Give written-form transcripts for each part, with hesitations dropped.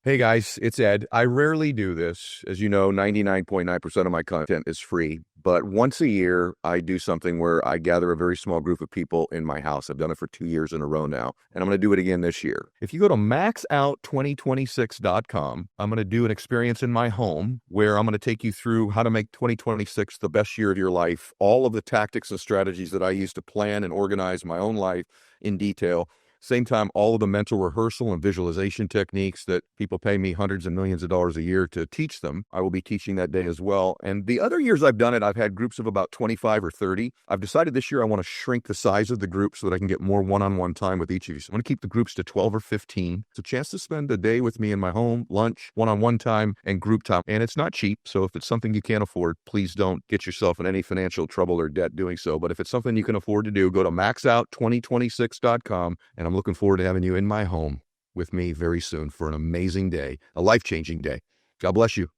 Hey guys, it's Ed. I rarely do this. As you know, 99.9% of my content is free. But once a year, I do something where I gather a very small group of people in my house. I've done it for 2 years in a row now, and I'm going to do it again this year. If you go to maxout2026.com, I'm going to do an experience in my home where I'm going to take you through how to make 2026 the best year of your life, all of the tactics and strategies that I use to plan and organize my own life in detail. Same time, all of the mental rehearsal and visualization techniques that people pay me hundreds of millions of dollars a year to teach them, I will be teaching that day as well. And the other years I've done it, I've had groups of about 25 or 30. I've decided this year I want to shrink the size of the group so that I can get more one-on-one time with each of you. So I'm going to keep the groups to 12 or 15. It's a chance to spend a day with me in my home, lunch, one-on-one time, and group time. And it's not cheap, so if it's something you can't afford, please don't get yourself in any financial trouble or debt doing so. But if it's something you can afford to do, go to maxout2026.com, and I'm looking forward to having you in my home with me very soon for an amazing day, a life-changing day. God bless you.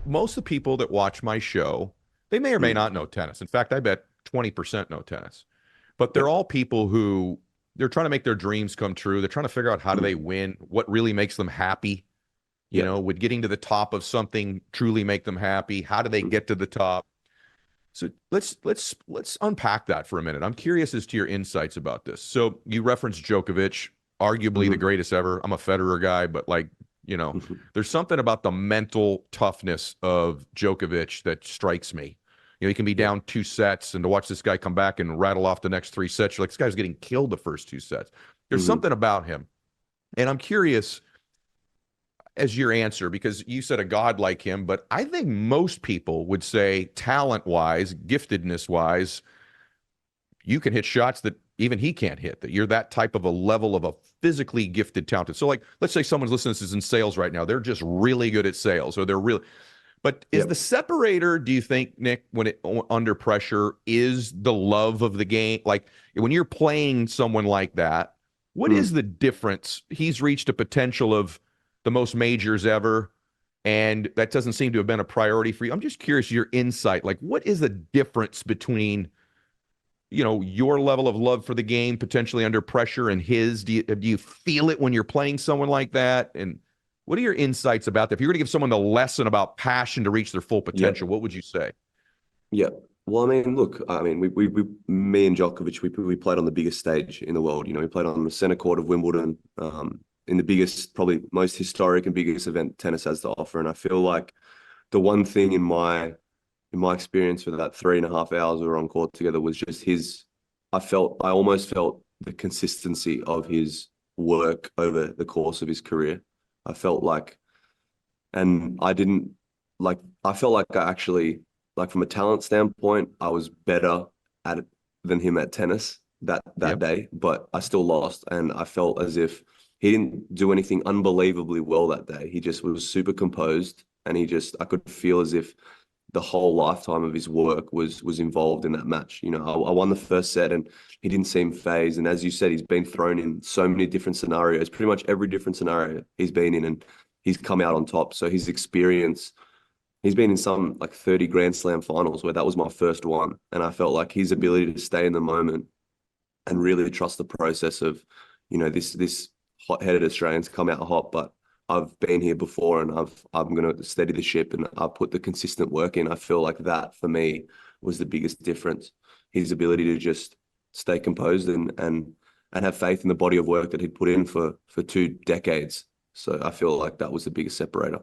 Most of the people that watch my show, they may or may not know tennis. In fact, I bet 20% know tennis. But they're all people who, they're trying to make their dreams come true. They're trying to figure out how do they win, what really makes them happy. You know, would getting to the top of something truly make them happy? How do they get to the top? So let's unpack that for a minute. I'm curious as to your insights about this. So you referenced Djokovic, arguably the greatest ever. I'm a Federer guy, but there's something about the mental toughness of Djokovic that strikes me. You know, he can be down 2 sets, and to watch this guy come back and rattle off the next 3 sets, you're like, this guy's getting killed the first 2 sets. There's something about him. And I'm curious as your answer, because you said a god like him, but I think most people would say talent-wise, giftedness-wise, you can hit shots that even he can't hit, that you're that type of a level of a physically gifted, talented. So like, let's say someone's listening to this in sales right now. They're just really good at sales, or they're really, but is the separator, do you think, Nick, when it under pressure, is the love of the game? Like when you're playing someone like that, what is the difference? He's reached a potential of the most majors ever, and that doesn't seem to have been a priority for you. I'm just curious your insight. Like, what is the difference between, you know, your level of love for the game potentially under pressure and his? Do you feel it when you're playing someone like that? And what are your insights about that? If you were to give someone the lesson about passion to reach their full potential, what would you say? Yeah. Well, I mean, look, I mean, me and Djokovic, we played on the biggest stage in the world. You know, we played on the center court of Wimbledon, in the biggest, probably most historic and biggest event tennis has to offer. And I feel like the one thing in my experience for that 3.5 hours we were on court together was just I almost felt the consistency of his work over the course of his career. I felt like, and I didn't like, I felt like I actually, like from a talent standpoint, I was better at it than him at tennis that day, but I still lost. And I felt as if he didn't do anything unbelievably well that day. He just was super composed, and I could feel as if the whole lifetime of his work was involved in that match. You know, I won the first set and he didn't seem phased. And as you said, he's been thrown in so many different scenarios, pretty much every different scenario he's been in, and he's come out on top. So his experience, he's been in some like 30 Grand Slam finals where that was my first one. And I felt like his ability to stay in the moment and really trust the process of, you know, this hot-headed Australians come out hot, but I've been here before, and I'm going to steady the ship, and I've put the consistent work in. I feel like that for me was the biggest difference. His ability to just stay composed and have faith in the body of work that he'd put in for 2 decades. So I feel like that was the biggest separator.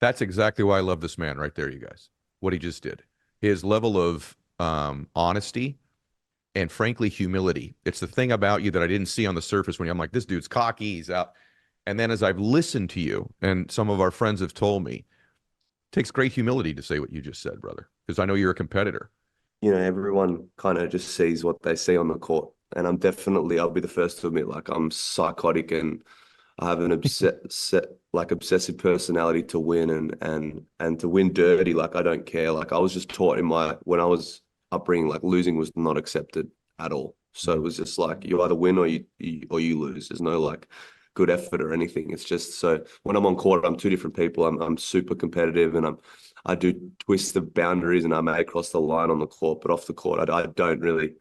That's exactly why I love this man right there, you guys. What he just did. His level of honesty and frankly humility. It's the thing about you that I didn't see on the surface when I'm like, this dude's cocky, he's out. And then as I've listened to you, and some of our friends have told me, it takes great humility to say what you just said, brother, because I know you're a competitor. You know, everyone kind of just sees what they see on the court. And I'll be the first to admit, like, I'm psychotic, and I have an obsessive personality to win and to win dirty. Like, I don't care. Like, I was just taught when I was upbringing, like, losing was not accepted at all. So it was just like, you either win or you lose. There's no like good effort or anything. It's just, so when I'm on court, I'm 2 different people. I'm super competitive, and I do twist the boundaries, and I may cross the line on the court, but off the court, I don't really,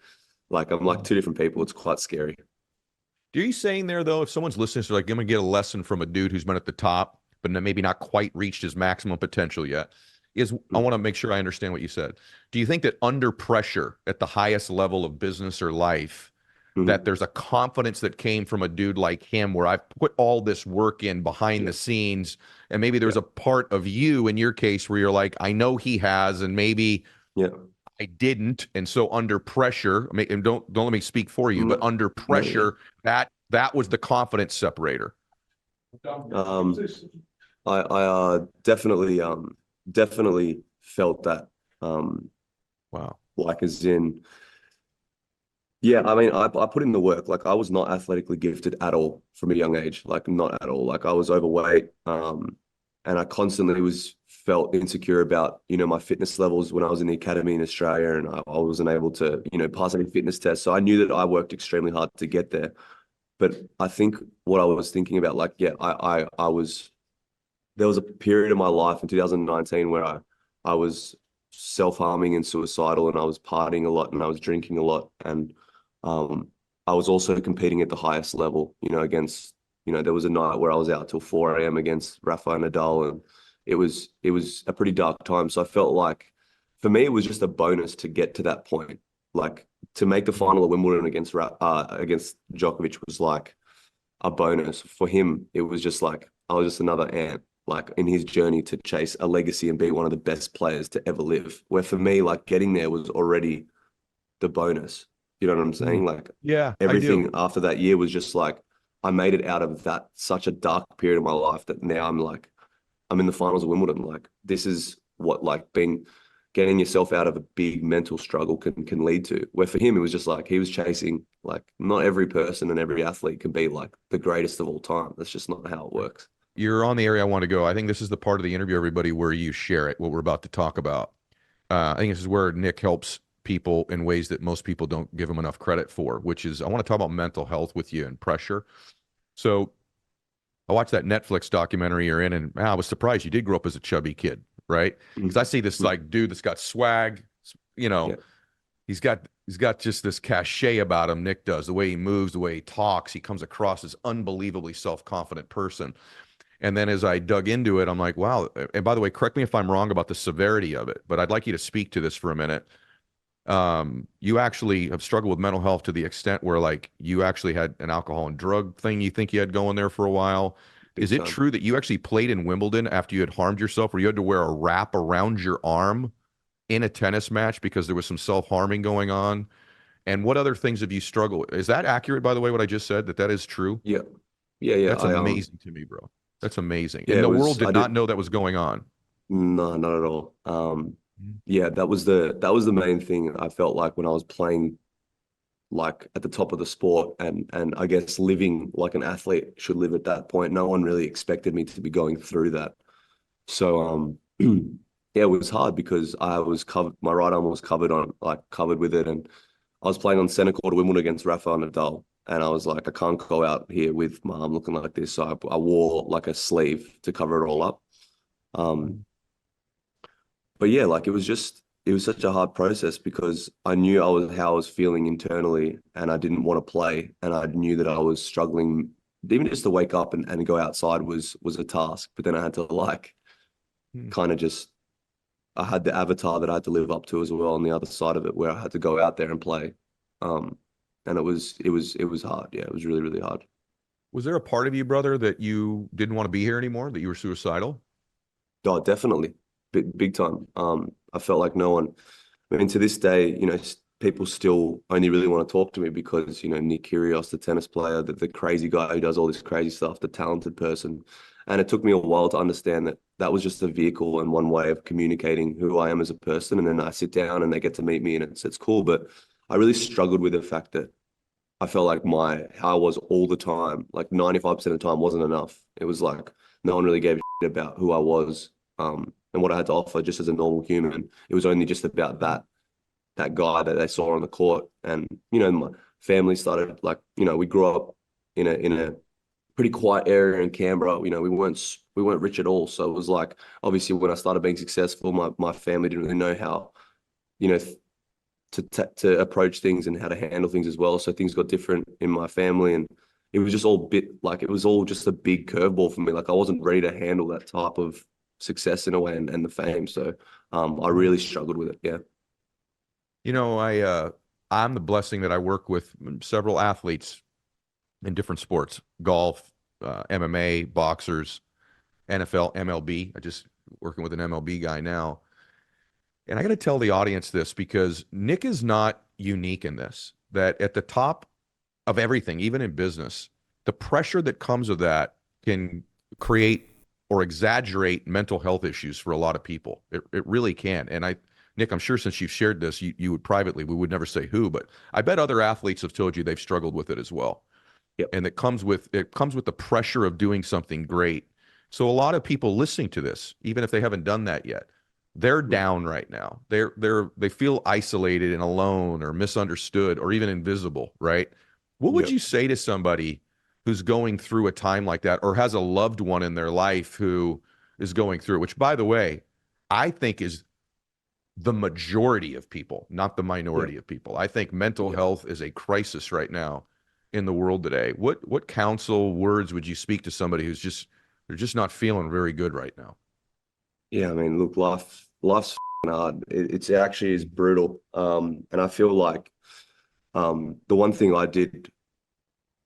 like, I'm like 2 different people. It's quite scary. Are you saying there though, if someone's listening, so like, I'm gonna get a lesson from a dude who's been at the top, but maybe not quite reached his maximum potential yet, I want to make sure I understand what you said. Do you think that under pressure at the highest level of business or life, that Mhm. there's a confidence that came from a dude like him where I've put all this work in behind Yeah. the scenes, and maybe Yeah. there's a part of you in your case where you're like, I know he has, and maybe Yeah. I didn't, and so under pressure, and don't let me speak for you, but No, under no, yeah. pressure, that was the confidence separator. Um, I definitely felt that. Um, Wow. like as in, yeah, I mean, I put in the work. Like I was not athletically gifted at all from a young age, like not at all. Like I was overweight, and I constantly was felt insecure about, my fitness levels when I was in the academy in Australia, and I wasn't able to, pass any fitness tests. So I knew that I worked extremely hard to get there. But I think what I was thinking about, like, yeah, I was there was a period of my life in 2019 where I was self-harming and suicidal, and I was partying a lot and I was drinking a lot, and um I was also competing at the highest level, against, there was a night where I was out till 4 a.m. against Rafael Nadal, and it was a pretty dark time. So I felt like for me it was just a bonus to get to that point. Like to make the final at Wimbledon against Djokovic was like a bonus. For him, it was just like I was just another ant, like in his journey to chase a legacy and be one of the best players to ever live. Where for me, like getting there was already the bonus. You know what I'm Mm. saying? Like Yeah, I do. everything after that year was just like I made it out of that such a dark period of my life that now I'm in the finals of Wimbledon. Like this is what like being getting yourself out of a big mental struggle can lead to. Where for him, it was just like he was chasing, like not every person and every athlete can be like the greatest of all time. That's just not how it works. You're on the area I want to go. I think this is the part of the interview, everybody, where you share it, what we're about to talk about. I think this is where Nick helps people in ways that most people don't give him enough credit for, which is I want to talk about mental health with you and pressure. So I watched that Netflix documentary you're in, and man, I was surprised you did grow up as a chubby kid, right? Because I see this Mhm. like dude that's got swag, you know, Yeah. he's got just this cachet about him. Nick does the way he moves, the way he talks. He comes across as unbelievably self-confident person. And then as I dug into it, I'm like, wow. And by the way, correct me if I'm wrong about the severity of it, but I'd like you to speak to this for a minute. You actually have struggled with mental health to the extent where like you actually had an alcohol and drug thing you think you had going there for a while. Big Is it time. true that you actually played in Wimbledon after you had harmed yourself, where you had to wear a wrap around your arm in a tennis match because there was some self-harming going on? And what other things have you struggled with? Is that accurate, by the way, what I just said, that is true? Yeah. Yeah. Yeah. That's amazing to me, bro. That's amazing. Yeah, And it the world was, did not know that was going on. no, not at all. Yeah, that was the main thing I felt like when I was playing like at the top of the sport, and I guess living like an athlete should live at that point. No one really expected me to be going through that. So yeah, it was hard because I was covered, my right arm was covered with it, and I was playing on center court at Wimbledon against Rafael Nadal, and I was like, I can't go out here with my arm looking like this. So I wore like a sleeve to cover it all up. Um, but yeah, like it was such a hard process because I knew how I was feeling internally, and I didn't want to play, and I knew that I was struggling. Even just to wake up and go outside was a task. But then I had to like Hmm. kind of just I had the avatar that I had to live up to as well on the other side of it, where I had to go out there and play. Um, and it was hard. Yeah, it was really, really hard. Was there a part of you, brother, that you didn't want to be here anymore, that you were suicidal? Oh, definitely. Big time. I felt like no one, I mean, to this day, people still only really want to talk to me because, Nick Kyrgios, the tennis player, the crazy guy who does all this crazy stuff, the talented person. And it took me a while to understand that that was just a vehicle and one way of communicating who I am as a person. And then I sit down and they get to meet me, and it's cool. But I really struggled with the fact that I felt like how I was all the time, like 95% of the time wasn't enough. It was like no one really gave a shit about who I was, and what I had to offer just as a normal human. It was only just about that guy that they saw on the court. And, my family started like, we grew up in a pretty quiet area in Canberra. We weren't rich at all. So it was like obviously when I started being successful, my family didn't really know how, you know, to approach things and how to handle things as well. So things got different in my family, and it was just all it was all just a big curveball for me. Like I wasn't ready to handle that type of success in a way and the fame. So I really struggled with it. Yeah. You know, I'm the blessing that I work with several athletes in different sports, golf, MMA, boxers, NFL, MLB. I just working with an MLB guy now. And I got to tell the audience this because Nick is not unique in this, that at the top of everything, even in business, the pressure that comes with that can create or exaggerate mental health issues for a lot of people. It really can. And Nick, I'm sure since you've shared this, you would privately, we would never say who, but I bet other athletes have told you they've struggled with it as well. Yep. And it comes with the pressure of doing something great. So a lot of people listening to this, even if they haven't done that yet, they're down right now. They feel isolated and alone or misunderstood or even invisible, right? What would you say to somebody who's going through a time like that or has a loved one in their life who is going through it, which by the way, I think is the majority of people, not the minority of people. I think mental health is a crisis right now in the world today. What counsel words would you speak to somebody who's they're just not feeling very good right now? Yeah, I mean, look, life's hard. It's actually is brutal. And I feel like the one thing I did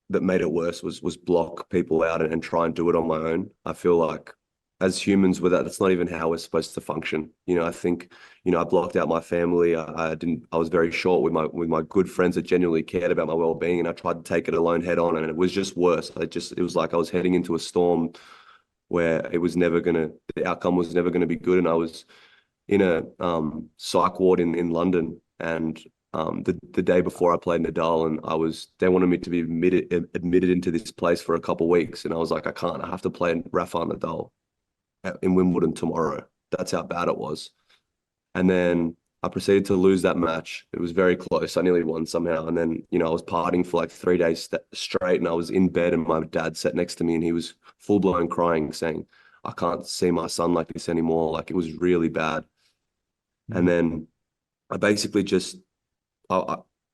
that made it worse was block people out and try and do it on my own. I feel like as humans with that's not even how we're supposed to function. You know, I think, you know, I blocked out my family. I was very short with my good friends that genuinely cared about my well-being, and I tried to take it alone head on, and it was just worse. It was like I was heading into a storm where the outcome was never gonna be good. And I was in a psych ward in London, and the day before I played Nadal, and they wanted me to be admitted into this place for a couple of weeks, and I was like, I can't. I have to play Rafa Nadal in Wimbledon tomorrow. That's how bad it was. And then I proceeded to lose that match. It was very close. I nearly won somehow. And then, you know, I was partying for like 3 days straight, and I was in bed, and my dad sat next to me, and he was full blown crying, saying, I can't see my son like this anymore. Like it was really bad. And then I basically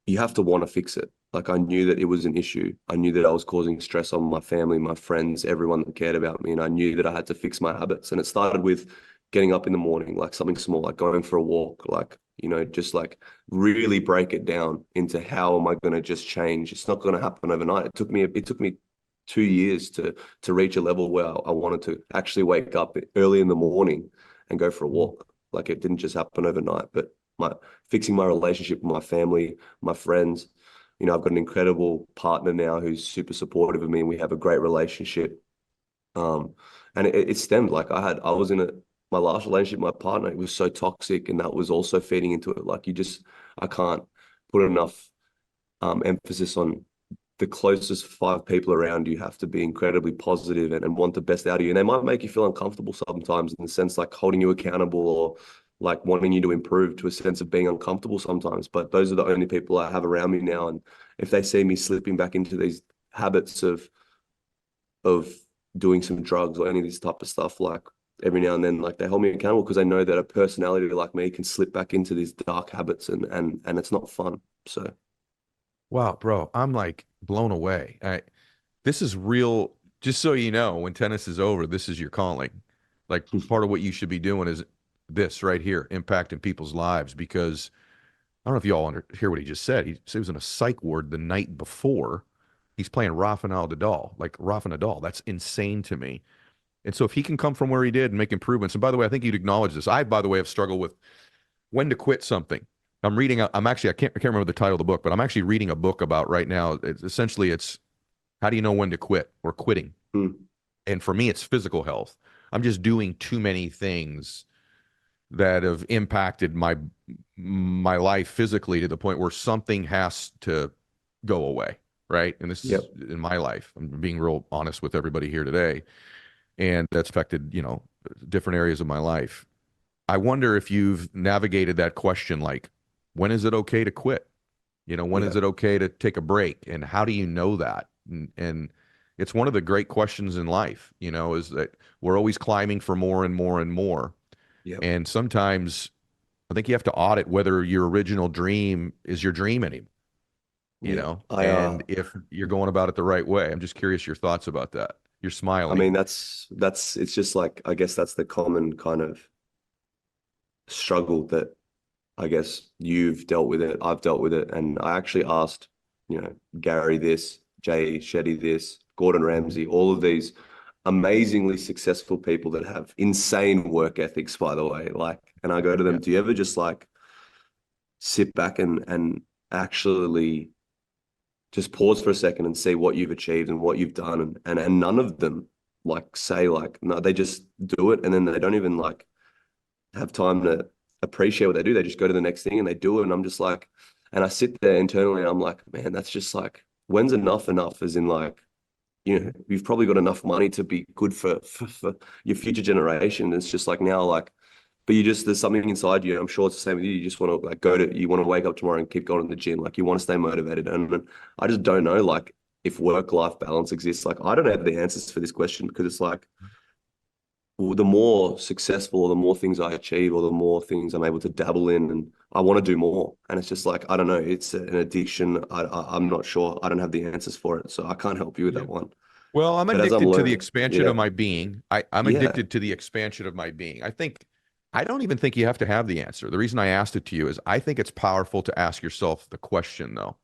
you have to want to fix it. Like I knew that it was an issue. I knew that I was causing stress on my family, my friends, everyone that cared about me. And I knew that I had to fix my habits. And it started with getting up in the morning, like something small, like going for a walk, like, you know, just like really break it down into how am I going to just change? It's not going to happen overnight. It took me 2 years to reach a level where I wanted to actually wake up early in the morning and go for a walk. Like it didn't just happen overnight, but fixing my relationship with my family, my friends. You know, I've got an incredible partner now who's super supportive of me, and we have a great relationship. And it stemmed like I was in my last relationship, my partner, it was so toxic, and that was also feeding into it. Like I can't put enough emphasis on the closest 5 people around you have to be incredibly positive and want the best out of you. And they might make you feel uncomfortable sometimes, in the sense like holding you accountable or like wanting you to improve, to a sense of being uncomfortable sometimes. But those are the only people I have around me now. And if they see me slipping back into these habits of doing some drugs or any of this type of stuff, like every now and then, like they hold me accountable, because they know that a personality like me can slip back into these dark habits, and it's not fun. So Wow, bro, I'm like blown away. This is real. Just so you know, when tennis is over, this is your calling. Like part of what you should be doing is this right here, impacting people's lives. Because I don't know if you all hear what he just said. He was in a psych ward the night before. He's playing Rafa Nadal, like Rafa Nadal. That's insane to me. And so if he can come from where he did and make improvements, and by the way, I think you'd acknowledge this. I, by the way, have struggled with when to quit something. I can't remember the title of the book, but I'm actually reading a book about right now. It's how do you know when to quit or quitting? And for me, it's physical health. I'm just doing too many things that have impacted my life physically to the point where something has to go away, right? And this is in my life. I'm being real honest with everybody here today. And that's affected, you know, different areas of my life. I wonder if you've navigated that question, like, when is it okay to quit? You know, when is it okay to take a break? And how do you know that? And it's one of the great questions in life, you know, is that we're always climbing for more and more and more. And sometimes I think you have to audit whether your original dream is your dream anymore. Yeah. and if you're going about it the right way. I'm just curious your thoughts about that. You're I smiling. mean, it's just like, I guess that's the common kind of struggle that I guess you've dealt with it, I've dealt with it. And I actually asked, Gary this, Jay Shetty this, Gordon Mhm. Ramsay, all of these amazingly successful people that have insane work ethics, by the way. Like, and I go to Yeah. them, do you ever just like sit back and actually just pause for a second and see what you've achieved and what you've done? And none of them like say like, no, they just do it and then they don't even like have time to appreciate what they do. They just go to the next thing and they do it. And I'm just like, and I sit there internally and I'm like, man, that's just like, when's enough enough? As in like, you've probably got enough money to be good for your future generation. It's just like now, like, but there's something inside you. I'm sure it's the same with you. You just want to like you want to wake up tomorrow and keep going to the gym. Like you want to stay motivated. And I just don't know, like, if work-life balance exists. Like, I don't have the answers for this question because it's like, the more successful or the more things I achieve or the more things I'm able to dabble in and I want to do more. And it's just like, I don't know, it's an addiction. I'm not sure. I don't have the answers for it. So I can't help you with Yeah. that one. Well, I'm But as I'm addicted to the learning, expansion yeah, of my being. I'm yeah, addicted to the expansion of my being. I don't even think you have to have the answer. The reason I asked it to you is I think it's powerful to ask yourself the question, though,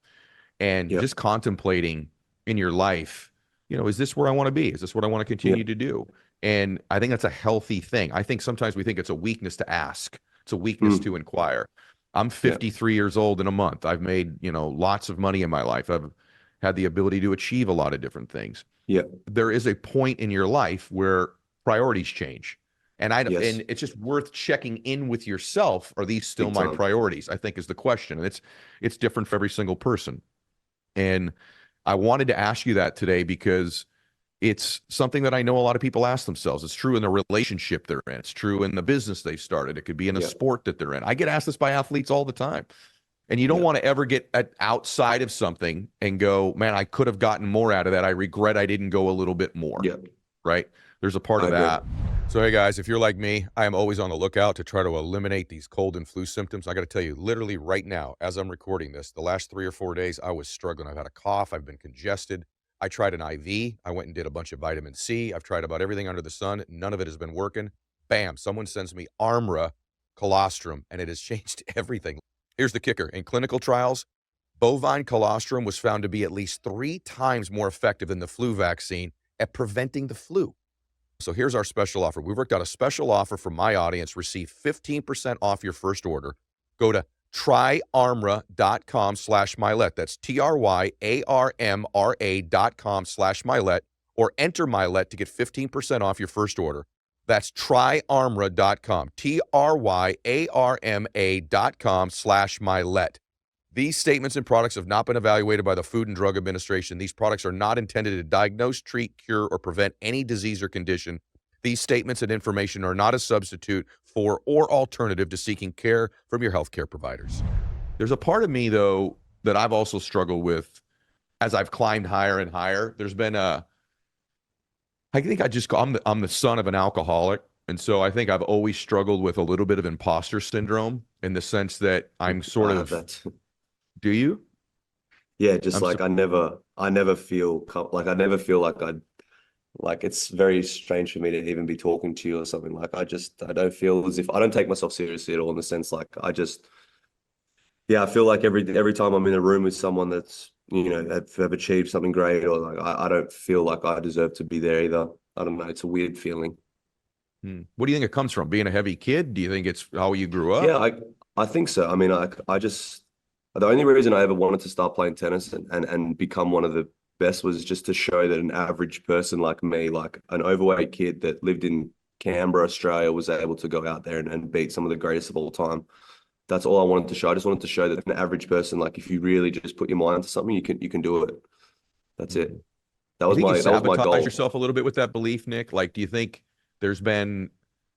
and yeah, just contemplating in your life, is this where I want to be? Is this what I want to yeah, continue to do? And I think that's a healthy thing. I think sometimes we think it's a weakness to ask, it's a weakness mm, to inquire. I'm yeah, 53 years old in a month. I've made, lots of money in my life. I've had the ability to achieve a lot of different things. yeah, There is a point in your life where priorities change. yes, And it's just worth checking in with yourself. Are these still big my time. priorities? I think is the question. And it's different for every single person. And I wanted to ask you that today because it's something that I know a lot of people ask themselves. It's true in the relationship they're in. It's true in the business they've started. It could be in a Yeah, sport that they're in. I get asked this by athletes all the time. And you don't yeah, want to ever get outside of something and go, man, I could have gotten more out of that. I regret I didn't go a little bit more, yeah, right? There's a part I of agree. that. So, hey guys, if you're like me, I am always on the lookout to try to eliminate these cold and flu symptoms. I got to tell you, literally right now, as I'm recording this, the last 3 or 4 days, I was struggling. I've had a cough. I've been congested. I tried an IV. I went and did a bunch of vitamin C. I've tried about everything under the sun. None of it has been working. Bam, someone sends me Armra colostrum, and it has changed everything. Here's the kicker. In clinical trials, bovine colostrum was found to be at least 3 times more effective than the flu vaccine at preventing the flu. So here's our special offer. We've worked out a special offer for my audience. Receive 15% off your first order. Go to tryarmra.com/Mylett. That's TRYARMRA.com/Mylett or enter Mylett to get 15% off your first order. That's tryarmra.com, TRYARMA.com/Mylett. These statements and products have not been evaluated by the Food and Drug Administration. These products are not intended to diagnose, treat, cure, or prevent any disease or condition. These statements and information are not a substitute for or alternative to seeking care from your healthcare providers. There's a part of me, though, that I've also struggled with as I've climbed higher and higher. I think I'm the son of an alcoholic. And so I think I've always struggled with a little bit of imposter syndrome in the sense that I'm sort I have of, that. do you? Yeah, just I'm so, like I never feel like I never feel like like it's very strange for me to even be talking to you or something. Like I don't feel as if I don't take myself seriously at all in the sense like yeah, I feel like every time I'm in a room with someone that's have achieved something great or like I don't feel like I deserve to be there either. I don't know. It's a weird feeling. What do you think it comes from? Being a heavy kid? Do you think it's how you grew Yeah, up? I think so. I mean, I just the only reason I ever wanted to start playing tennis and become one of the best was just to show that an average person like me, like an overweight kid that lived in Canberra, Australia, was able to go out there and beat some of the greatest of all time. That's all I wanted to show. I just wanted to show that an average person, like if you really just put your mind to something, you can do it. That's it. Mhm. You think you That was my sabotage goal. yourself a little bit with that belief, Nick? Like, do you think there's been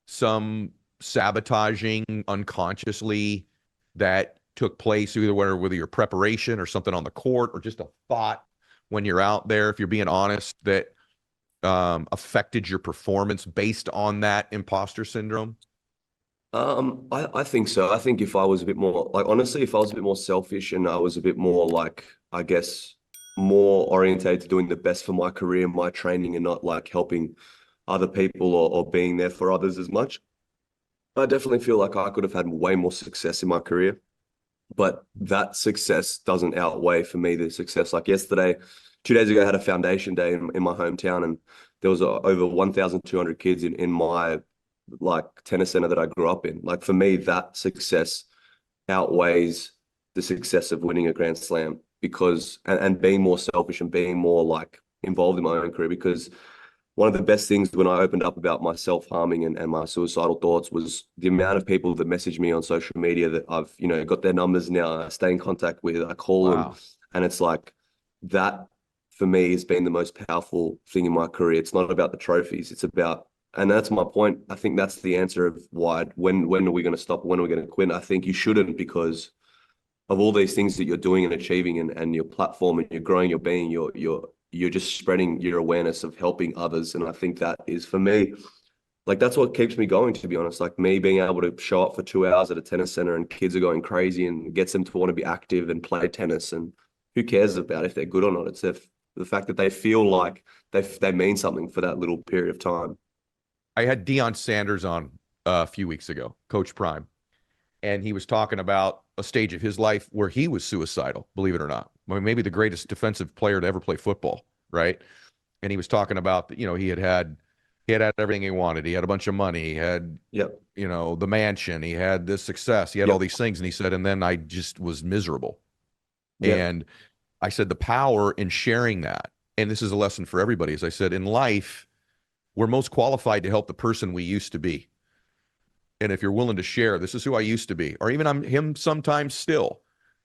some sabotaging unconsciously that took place either whether your preparation or something on the court or just a thought when you're out there, if you're being honest, that affected your performance based on that imposter syndrome? I think so. I think if I was a bit more like honestly, if I was a bit more selfish and I was a bit more like I guess more orientated to doing the best for my career, my training, and not like helping other people or being there for others as much, I definitely feel like I could have had way more success in my career. But that success doesn't outweigh for me the success. Like yesterday, 2 days ago, I had a foundation day in my hometown, and there was over 1,200 kids in my like tennis center that I grew up in. Like for me, that success outweighs the success of winning a Grand Slam because and being more selfish and being more like involved in my own career because one of the best things when I opened up about my self-harming and my suicidal thoughts was the amount of people that message me on social media that I've, got their numbers now, I stay in contact with, I call them. Wow. And it's like that for me has been the most powerful thing in my career. It's not about the trophies. It's about, and that's my point. I think that's the answer of why, when are we going to stop? When are we going to quit? I think you shouldn't because of all these things that you're doing and achieving and your platform and you're growing your being, you're just spreading your awareness of helping others. And I think that is for me, like that's what keeps me going, to be honest. Like me being able to show up for 2 hours at a tennis center and kids are going crazy and gets them to want to be active and play tennis. And who cares about if they're good or not? It's the fact that they feel like they mean something for that little period of time. I had Deion Sanders on a few weeks ago, Coach Prime, and he was talking about a stage of his life where he was suicidal, believe it or not. I mean, maybe the greatest defensive player to ever play football, right? And he was talking about, he had everything he wanted. He had a bunch of money. He had, Yep. the mansion. He had this success. He had all Yep. these things. And he said, and then I just was miserable. Yep. And I said, the power in sharing that, and this is a lesson for everybody, as I said, in life, we're most qualified to help the person we used to be. And if you're willing to share, this is who I used to be, or even I'm him sometimes still,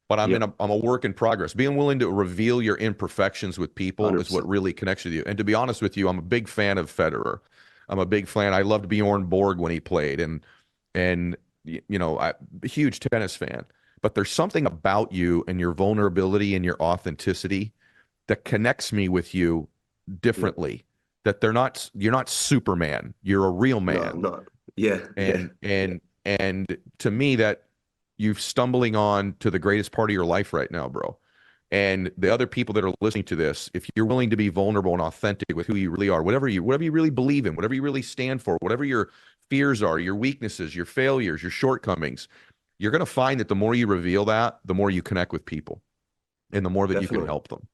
but Yep. I'm a work in progress. Being willing to reveal your imperfections with people is what 100%. really connects with you. And to be honest with you, I'm a big fan of Federer. I'm a big fan. I loved Bjorn Borg when he played, and I'm a huge tennis fan. But there's something about you and your vulnerability and your authenticity that connects me with you Yep. differently. That you're not Superman. You're a real No, I'm man. not. Yeah. Yeah. And to me, that you're stumbling on to the greatest part of your life right now, bro. And the other people that are listening to this, if you're willing to be vulnerable and authentic with who you really are, whatever you really believe in, whatever you really stand for, whatever your fears are, your weaknesses, your failures, your shortcomings, you're going to find that the more you reveal that, the more you connect with people and the more that you can Definitely. help them.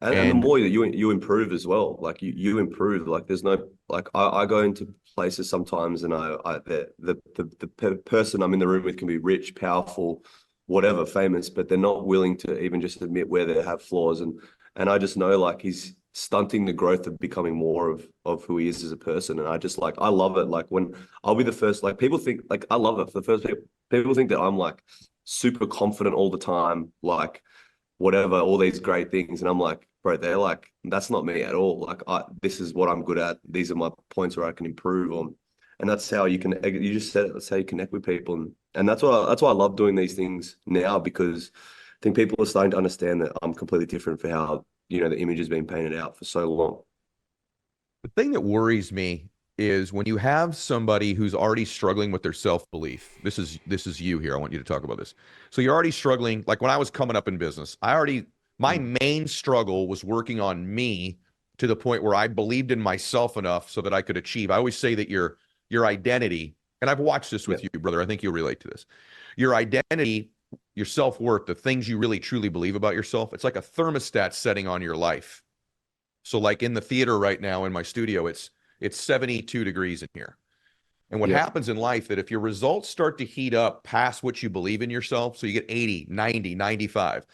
And the And more that you improve as well, like you improve. Like there's no like I go into places sometimes, and the person I'm in the room with can be rich, powerful, whatever, famous, but they're not willing to even just admit where they have flaws, and I just know like he's stunting the growth of becoming more of who he is as a person, and I just like I love it. Like when I'll be the first, like people think like I love it. For the first people think that I'm like super confident all the time, like whatever, all these great things. And I'm like, bro, they're like, that's not me at all. Like, this is what I'm good at. These are my points where I can improve on. And that's how you just said it, that's how you connect with people. And that's why I love doing these things now because I think people are starting to understand that I'm completely different for how, the image has been painted out for so long. the thing that worries me is when you have somebody who's already struggling with their self-belief. This is you here. I want you to talk about this. So you're already struggling. Like when I was coming up in business, my Mm. main struggle was working on me to the point where I believed in myself enough so that I could achieve. I always say that your identity, and I've watched this Yeah. with you, brother. I think you'll relate to this. Your identity, your self-worth, the things you really truly believe about yourself, it's like a thermostat setting on your life. So like in the theater right now in my studio, it's 72 degrees in here. And what Yeah. happens in life that if your results start to heat up past what you believe in yourself, so you get 80, 90, 95,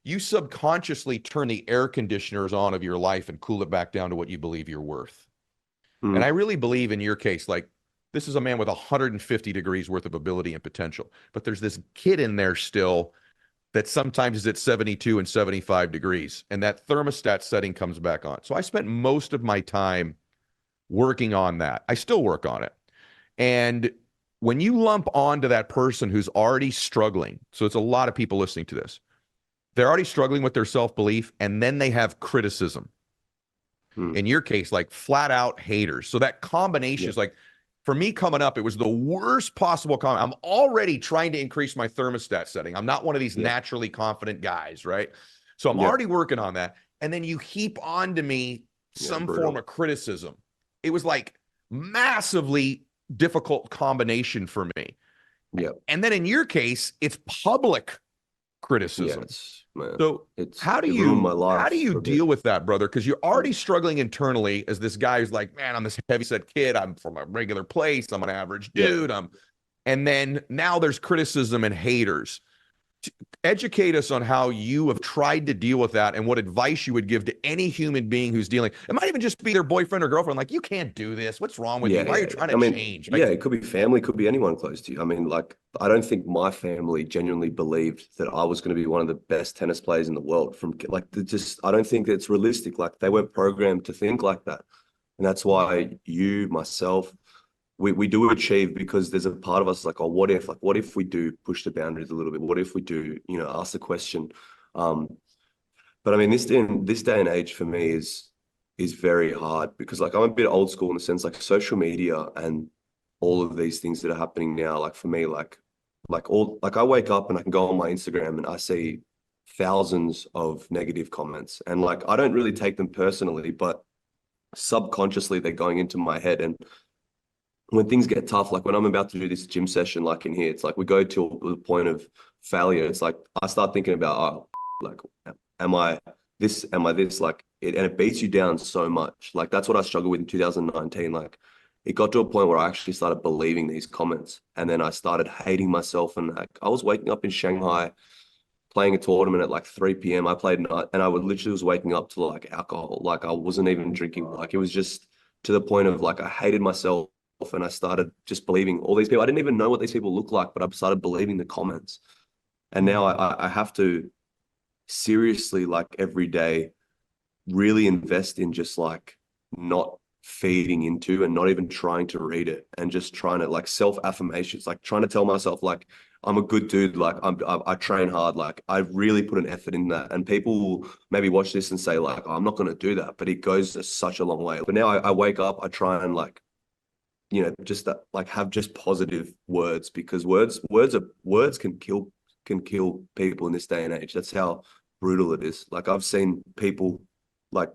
you subconsciously turn the air conditioners on of your life and cool it back down to what you believe you're worth. And I Mm. really believe in your case, like this is a man with 150 degrees worth of ability and potential, but there's this kid in there still that sometimes is at 72 and 75 degrees, and that thermostat setting comes back on. So I spent most of my time working on that. I still work on it. And when you lump onto that person who's already struggling, so it's a lot of people listening to this, they're already struggling with their self-belief, and then they have criticism. Mm. In your case, like flat out haters. So that combination Yeah. is like For me coming up, it was the worst possible comment. I'm already trying to increase my thermostat setting. I'm not one of these naturally confident guys, right? So I'm already working on that. And then you heap onto me some form of criticism. It was like massively difficult combination for me. Yeah. And then in your case, it's public criticism. Yes, man. So how do you deal with that, brother? Because you're already struggling internally as this guy who's like, man, I'm this heavyset kid. I'm from a regular place. I'm an average dude. And then now there's criticism and haters. Educate us on how you have tried to deal with that and what advice you would give to any human being who's dealing. It might even just be their boyfriend or girlfriend. Like, you can't do this. What's wrong with you? Why are you trying to change? Like, it could be family, could be anyone close to you. I mean, like, I don't think my family genuinely believed that I was going to be one of the best tennis players in the world. I don't think it's realistic. Like, they weren't programmed to think like that. And that's why myself, we do achieve, because there's a part of us like, oh, what if we do push the boundaries a little bit? What if we do, ask the question? But I mean, this day and age for me is very hard, because like I'm a bit old school in the sense, like social media and all of these things that are happening now. Like for me, like I wake up and I can go on my Instagram and I see thousands of negative comments, and like I don't really take them personally, but subconsciously they're going into my head. And when things get tough, like when I'm about to do this gym session, like in here, it's like we go to the point of failure. It's like I start thinking about, like, am I this? Like and it beats you down so much. Like that's what I struggled with in 2019. Like it got to a point where I actually started believing these comments, and then I started hating myself. And like I was waking up in Shanghai, playing a tournament at like 3 p.m. I played night, and I was waking up to like alcohol. Like I wasn't even drinking. Like it was just to the point of like I hated myself. And I started just believing all these people. I didn't even know what these people look like, but I started believing the comments. And now I have to seriously, like every day, really invest in just like not feeding into and not even trying to read it, and just trying to like self-affirmations, like trying to tell myself like I'm a good dude, like I train hard, like I really put an effort in that. And people will maybe watch this and say like, oh, I'm not going to do that, but it goes such a long way. But now I wake up, I try and like, just that, like have just positive words, because words can kill people in this day and age. That's how brutal it is. Like I've seen people like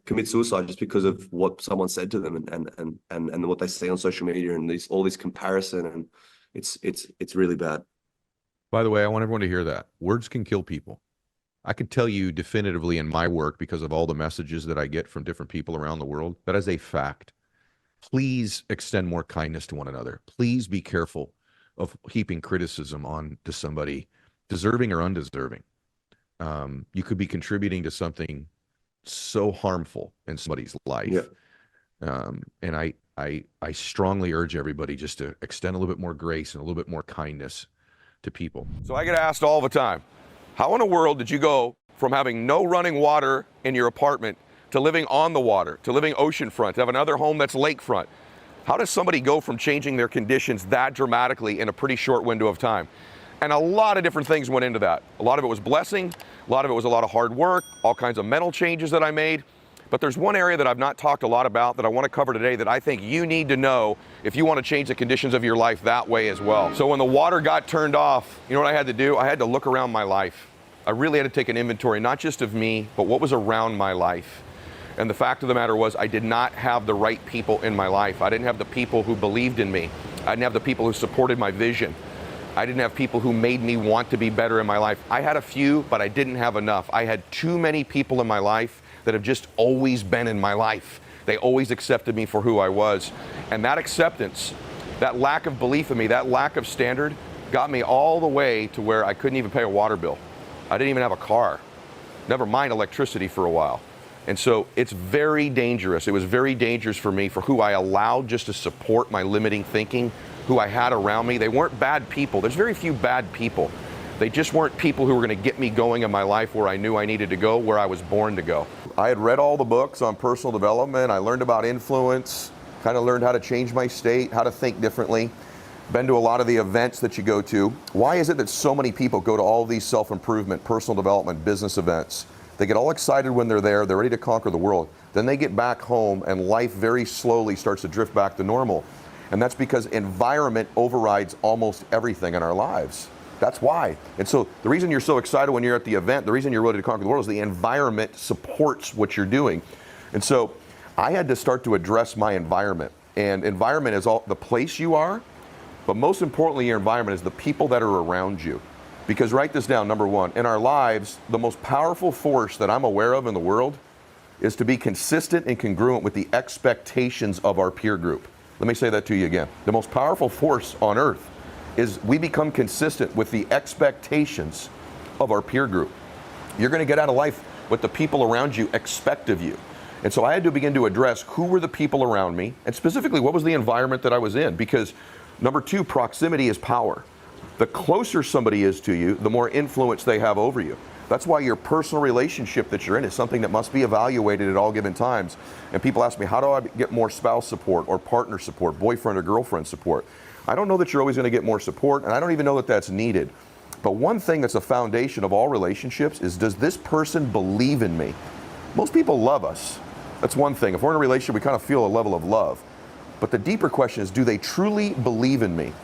commit suicide just because of what someone said to them and what they see on social media, and all this comparison, and it's really bad. By the way, I want everyone to hear that words can kill people. I can tell you definitively in my work, because of all the messages that I get from different people around the world, that is a fact. Please extend more kindness to one another. Please be careful of heaping criticism on to somebody, deserving or undeserving. You could be contributing to something so harmful in somebody's life. And I strongly urge everybody just to extend a little bit more grace and a little bit more kindness to people. So I get asked all the time, how in the world did you go from having no running water in your apartment to living on the water, to living oceanfront, to have another home that's lakefront? How does somebody go from changing their conditions that dramatically in a pretty short window of time? And a lot of different things went into that. A lot of it was blessing, a lot of it was a lot of hard work, all kinds of mental changes that I made. But there's one area that I've not talked a lot about that I want to cover today that I think you need to know if you want to change the conditions of your life that way as well. So when the water got turned off, you know what I had to do? I had to look around my life. I really had to take an inventory, not just of me, but what was around my life. And the fact of the matter was, I did not have the right people in my life. I didn't have the people who believed in me. I didn't have the people who supported my vision. I didn't have people who made me want to be better in my life. I had a few, but I didn't have enough. I had too many people in my life that have just always been in my life. They always accepted me for who I was. And that acceptance, that lack of belief in me, that lack of standard, got me all the way to where I couldn't even pay a water bill. I didn't even have a car, never mind electricity for a while. And so it's very dangerous. It was very dangerous for me, for who I allowed just to support my limiting thinking, who I had around me. They weren't bad people. There's very few bad people. They just weren't people who were going to get me going in my life where I knew I needed to go, where I was born to go. I had read all the books on personal development. I learned about influence, kind of learned how to change my state, how to think differently. Been to a lot of the events that you go to. Why is it that so many people go to all these self-improvement, personal development, business events? They get all excited when they're there. They're ready to conquer the world. Then they get back home and life very slowly starts to drift back to normal. And that's because environment overrides almost everything in our lives. That's why. And so the reason you're so excited when you're at the event, the reason you're ready to conquer the world is the environment supports what you're doing. And so I had to start to address my environment. And environment is all the place you are, but most importantly, your environment is the people that are around you. Because write this down, number one, in our lives, the most powerful force that I'm aware of in the world is to be consistent and congruent with the expectations of our peer group. Let me say that to you again. The most powerful force on earth is we become consistent with the expectations of our peer group. You're going to get out of life what the people around you expect of you. And so I had to begin to address who were the people around me, and specifically what was the environment that I was in, because number two, proximity is power. The closer somebody is to you, the more influence they have over you. That's why your personal relationship that you're in is something that must be evaluated at all given times. And people ask me, how do I get more spouse support or partner support, boyfriend or girlfriend support? I don't know that you're always going to get more support, and I don't even know that that's needed. But one thing that's a foundation of all relationships is, does this person believe in me? Most people love us. That's one thing. If we're in a relationship, we kind of feel a level of love. But the deeper question is, do they truly believe in me?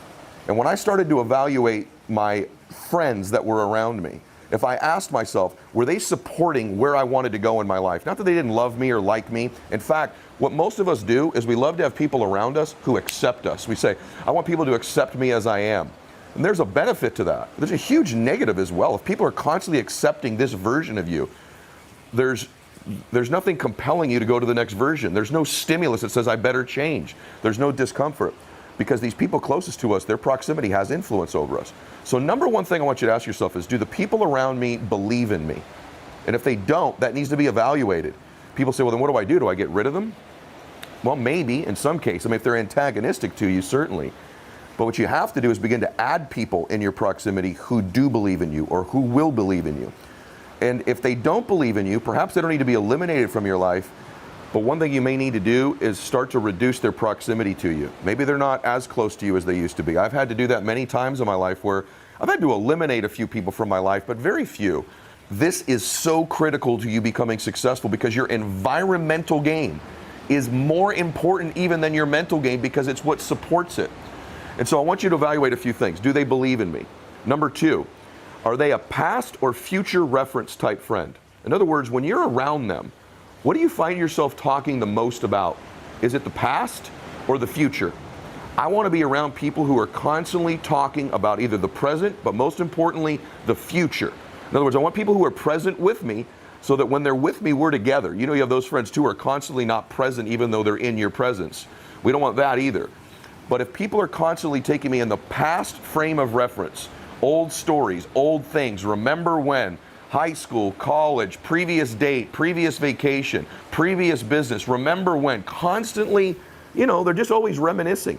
And when I started to evaluate my friends that were around me, if I asked myself, were they supporting where I wanted to go in my life? Not that they didn't love me or like me. In fact, what most of us do is we love to have people around us who accept us. We say, I want people to accept me as I am. And there's a benefit to that. There's a huge negative as well. If people are constantly accepting this version of you, there's nothing compelling you to go to the next version. There's no stimulus that says I better change. There's no discomfort. Because these people closest to us, their proximity has influence over us. So number one thing I want you to ask yourself is, do the people around me believe in me? And if they don't, that needs to be evaluated. People say, well, then what do I do? Do I get rid of them? Well, maybe in some cases. I mean, if they're antagonistic to you, certainly. But what you have to do is begin to add people in your proximity who do believe in you or who will believe in you. And if they don't believe in you, perhaps they don't need to be eliminated from your life. But one thing you may need to do is start to reduce their proximity to you. Maybe they're not as close to you as they used to be. I've had to do that many times in my life where I've had to eliminate a few people from my life, but very few. This is so critical to you becoming successful because your environmental game is more important even than your mental game because it's what supports it. And so I want you to evaluate a few things. Do they believe in me? Number two, are they a past or future reference type friend? In other words, when you're around them, what do you find yourself talking the most about? Is it the past or the future? I want to be around people who are constantly talking about either the present, but most importantly, the future. In other words, I want people who are present with me so that when they're with me, we're together. You know, you have those friends too who are constantly not present even though they're in your presence. We don't want that either. But if people are constantly taking me in the past frame of reference, old stories, old things, remember when, high school, college, previous date, previous vacation, previous business, remember when, constantly, you know, they're just always reminiscing.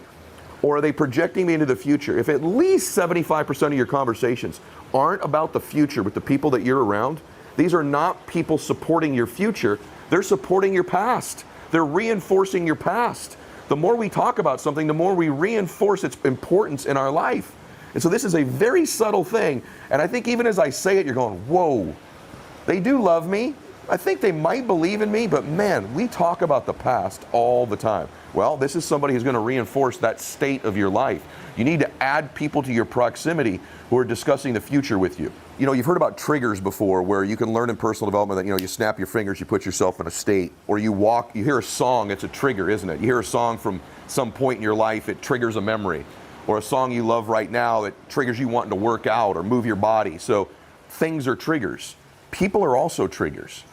Or are they projecting me into the future? If at least 75% of your conversations aren't about the future with the people that you're around, these are not people supporting your future, they're supporting your past. They're reinforcing your past. The more we talk about something, the more we reinforce its importance in our life. And so this is a very subtle thing. And I think even as I say it, you're going, whoa, they do love me. I think they might believe in me, but man, we talk about the past all the time. Well, this is somebody who's going to reinforce that state of your life. You need to add people to your proximity who are discussing the future with you. You know, you've heard about triggers before where you can learn in personal development that, you know, you snap your fingers, you put yourself in a state, or you walk, you hear a song, it's a trigger, isn't it? You hear a song from some point in your life, it triggers a memory. Or a song you love right now that triggers you wanting to work out or move your body. So things are triggers. People are also triggers.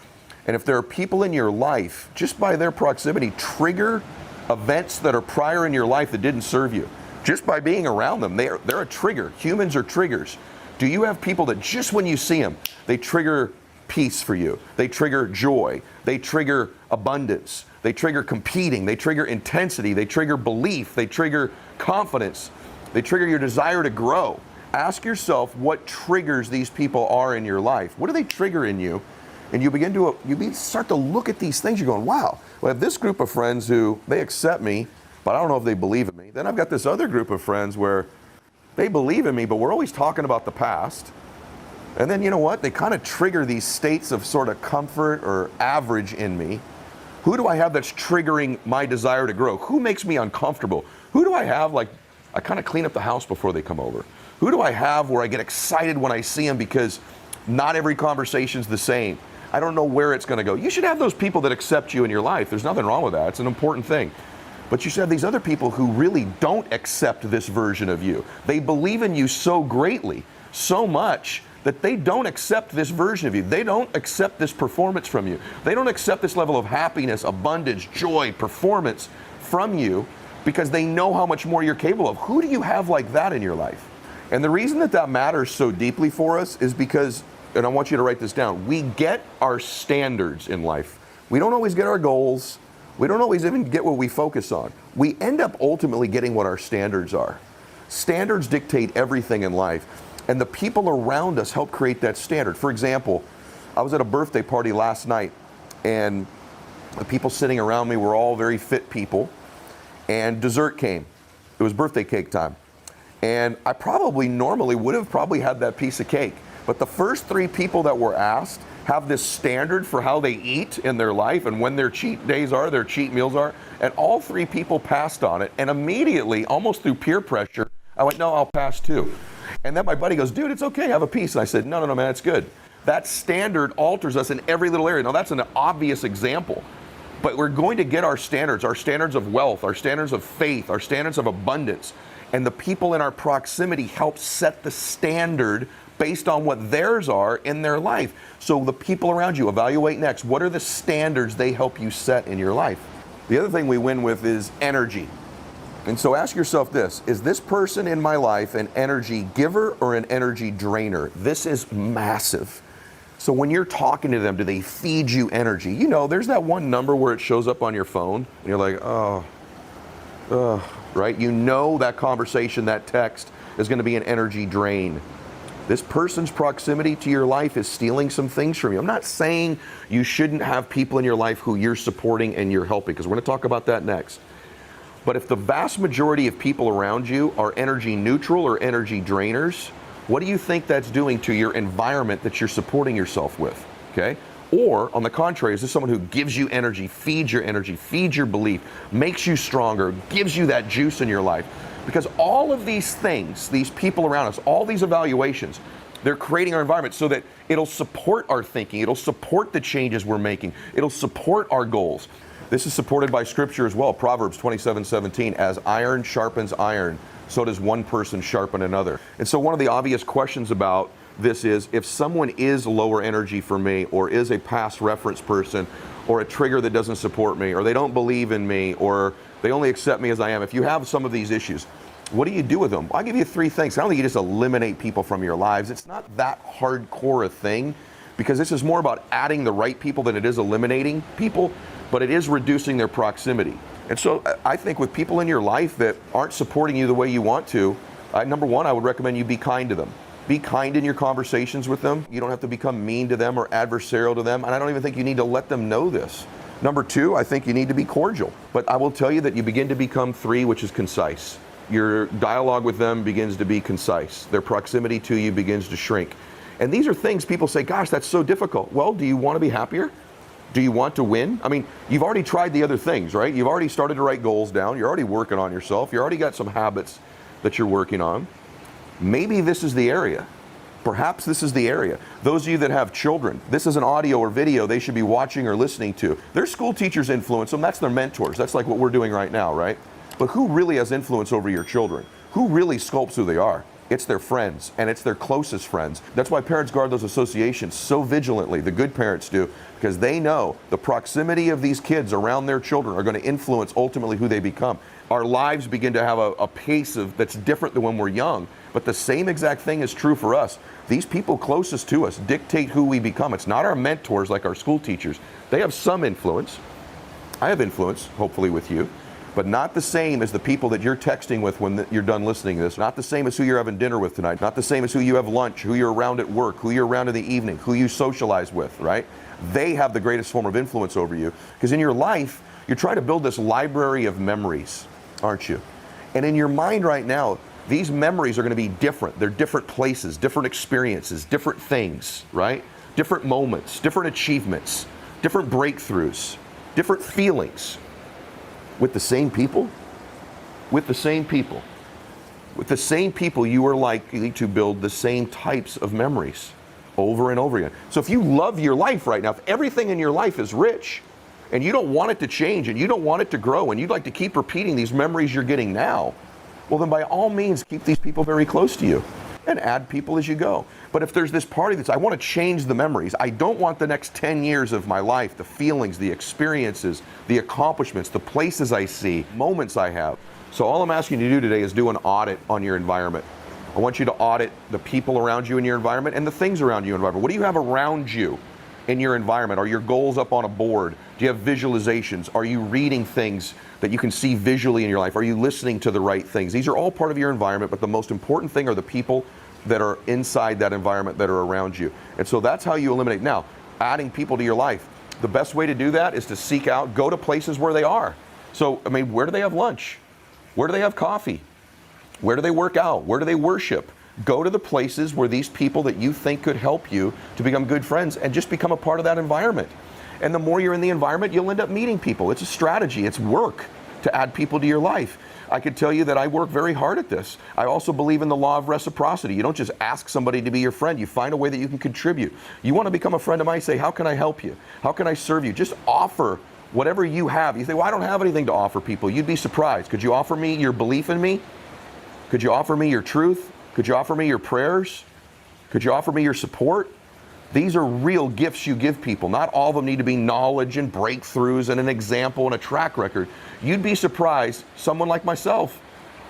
And if there are people in your life, just by their proximity, trigger events that are prior in your life that didn't serve you. Just by being around them, they're a trigger. Humans are triggers. Do you have people that just when you see them, they trigger peace for you? They trigger joy. They trigger abundance. They trigger competing. They trigger intensity. They trigger belief. They trigger confidence. They trigger your desire to grow. Ask yourself what triggers these people are in your life. What do they trigger in you? And you begin to start to look at these things. You're going, wow, well, I have this group of friends who they accept me, but I don't know if they believe in me. Then I've got this other group of friends where they believe in me, but we're always talking about the past. And then, you know what? They kind of trigger these states of sort of comfort or average in me. Who do I have that's triggering my desire to grow? Who makes me uncomfortable? Who do I have, like, I kind of clean up the house before they come over? Who do I have where I get excited when I see them because not every conversation's the same? I don't know where it's going to go. You should have those people that accept you in your life. There's nothing wrong with that. It's an important thing. But you should have these other people who really don't accept this version of you. They believe in you so greatly, so much, that they don't accept this version of you. They don't accept this performance from you. They don't accept this level of happiness, abundance, joy, performance from you because they know how much more you're capable of. Who do you have like that in your life? And the reason that that matters so deeply for us is because, and I want you to write this down, we get our standards in life. We don't always get our goals. We don't always even get what we focus on. We end up ultimately getting what our standards are. Standards dictate everything in life. And the people around us help create that standard. For example, I was at a birthday party last night, and the people sitting around me were all very fit people, and dessert came. It was birthday cake time. And I probably normally would have probably had that piece of cake. But the first 3 people that were asked have this standard for how they eat in their life and when their cheat days are, their cheat meals are, and all 3 people passed on it. And immediately, almost through peer pressure, I went, no, I'll pass too. And then my buddy goes, dude, it's okay, have a piece. And I said, no, man, it's good. That standard alters us in every little area. Now, that's an obvious example, but we're going to get our standards of wealth, our standards of faith, our standards of abundance. And the people in our proximity help set the standard based on what theirs are in their life. So the people around you, evaluate next. What are the standards they help you set in your life? The other thing we win with is energy. And so ask yourself this, is this person in my life an energy giver or an energy drainer? This is massive. So when you're talking to them, do they feed you energy? You know, there's that one number where it shows up on your phone and you're like, right? You know that conversation, that text is going to be an energy drain. This person's proximity to your life is stealing some things from you. I'm not saying you shouldn't have people in your life who you're supporting and you're helping, because we're going to talk about that next. But if the vast majority of people around you are energy neutral or energy drainers, what do you think that's doing to your environment that you're supporting yourself with, okay? Or, on the contrary, is this someone who gives you energy, feeds your belief, makes you stronger, gives you that juice in your life? Because all of these things, these people around us, all these evaluations, they're creating our environment so that it'll support our thinking, it'll support the changes we're making, it'll support our goals. This is supported by scripture as well. Proverbs 27:17, as iron sharpens iron, so does one person sharpen another. And so one of the obvious questions about this is, if someone is lower energy for me, or is a past reference person, or a trigger that doesn't support me, or they don't believe in me, or they only accept me as I am, if you have some of these issues, what do you do with them? I'll give you 3 things. I don't think you just eliminate people from your lives. It's not that hardcore a thing, because this is more about adding the right people than it is eliminating people, but it is reducing their proximity. And so I think with people in your life that aren't supporting you the way you want to, number one, I would recommend you be kind to them. Be kind in your conversations with them. You don't have to become mean to them or adversarial to them, and I don't even think you need to let them know this. Number 2, I think you need to be cordial. But I will tell you that you begin to become 3, which is concise. Your dialogue with them begins to be concise. Their proximity to you begins to shrink. And these are things people say, gosh, that's so difficult. Well, do you want to be happier? Do you want to win? I mean, you've already tried the other things, right? You've already started to write goals down. You're already working on yourself. You already got some habits that you're working on. Maybe this is the area. Perhaps this is the area. Those of you that have children, this is an audio or video they should be watching or listening to. Their school teachers influence them. That's their mentors. That's like what we're doing right now, right? But who really has influence over your children? Who really sculpts who they are? It's their friends, and it's their closest friends. That's why parents guard those associations so vigilantly, the good parents do, because they know the proximity of these kids around their children are going to influence ultimately who they become. Our lives begin to have a pace that's different than when we're young, but the same exact thing is true for us. These people closest to us dictate who we become. It's not our mentors like our school teachers. They have some influence. I have influence, hopefully with you, but not the same as the people that you're texting with when you're done listening to this. Not the same as who you're having dinner with tonight. Not the same as who you have lunch, who you're around at work, who you're around in the evening, who you socialize with, right? They have the greatest form of influence over you. Because in your life, you're trying to build this library of memories, aren't you? And in your mind right now, these memories are going to be different. They're different places, different experiences, different things, right? Different moments, different achievements, different breakthroughs, different feelings. With the same people? With the same people. With the same people, you are likely to build the same types of memories over and over again. So if you love your life right now, if everything in your life is rich, and you don't want it to change, and you don't want it to grow, and you'd like to keep repeating these memories you're getting now, well then by all means keep these people very close to you and add people as you go. But if there's this party that's, I want to change the memories, I don't want the next 10 years of my life, the feelings, the experiences, the accomplishments, the places I see, moments I have. So all I'm asking you to do today is do an audit on your environment. I want you to audit the people around you in your environment and the things around you in your environment. What do you have around you in your environment? Are your goals up on a board? Do you have visualizations? Are you reading things that you can see visually in your life? Are you listening to the right things? These are all part of your environment, but the most important thing are the people that are inside that environment that are around you. And so that's how you eliminate. Now, adding people to your life. The best way to do that is to seek out, go to places where they are. So, I mean, where do they have lunch? Where do they have coffee? Where do they work out? Where do they worship? Go to the places where these people that you think could help you to become good friends and just become a part of that environment. And the more you're in the environment, you'll end up meeting people. It's a strategy, it's work to add people to your life. I could tell you that I work very hard at this. I also believe in the law of reciprocity. You don't just ask somebody to be your friend. You find a way that you can contribute. You want to become a friend of mine, say, how can I help you? How can I serve you? Just offer whatever you have. You say, well, I don't have anything to offer people. You'd be surprised. Could you offer me your belief in me? Could you offer me your truth? Could you offer me your prayers? Could you offer me your support? These are real gifts you give people. Not all of them need to be knowledge and breakthroughs and an example and a track record. You'd be surprised, someone like myself,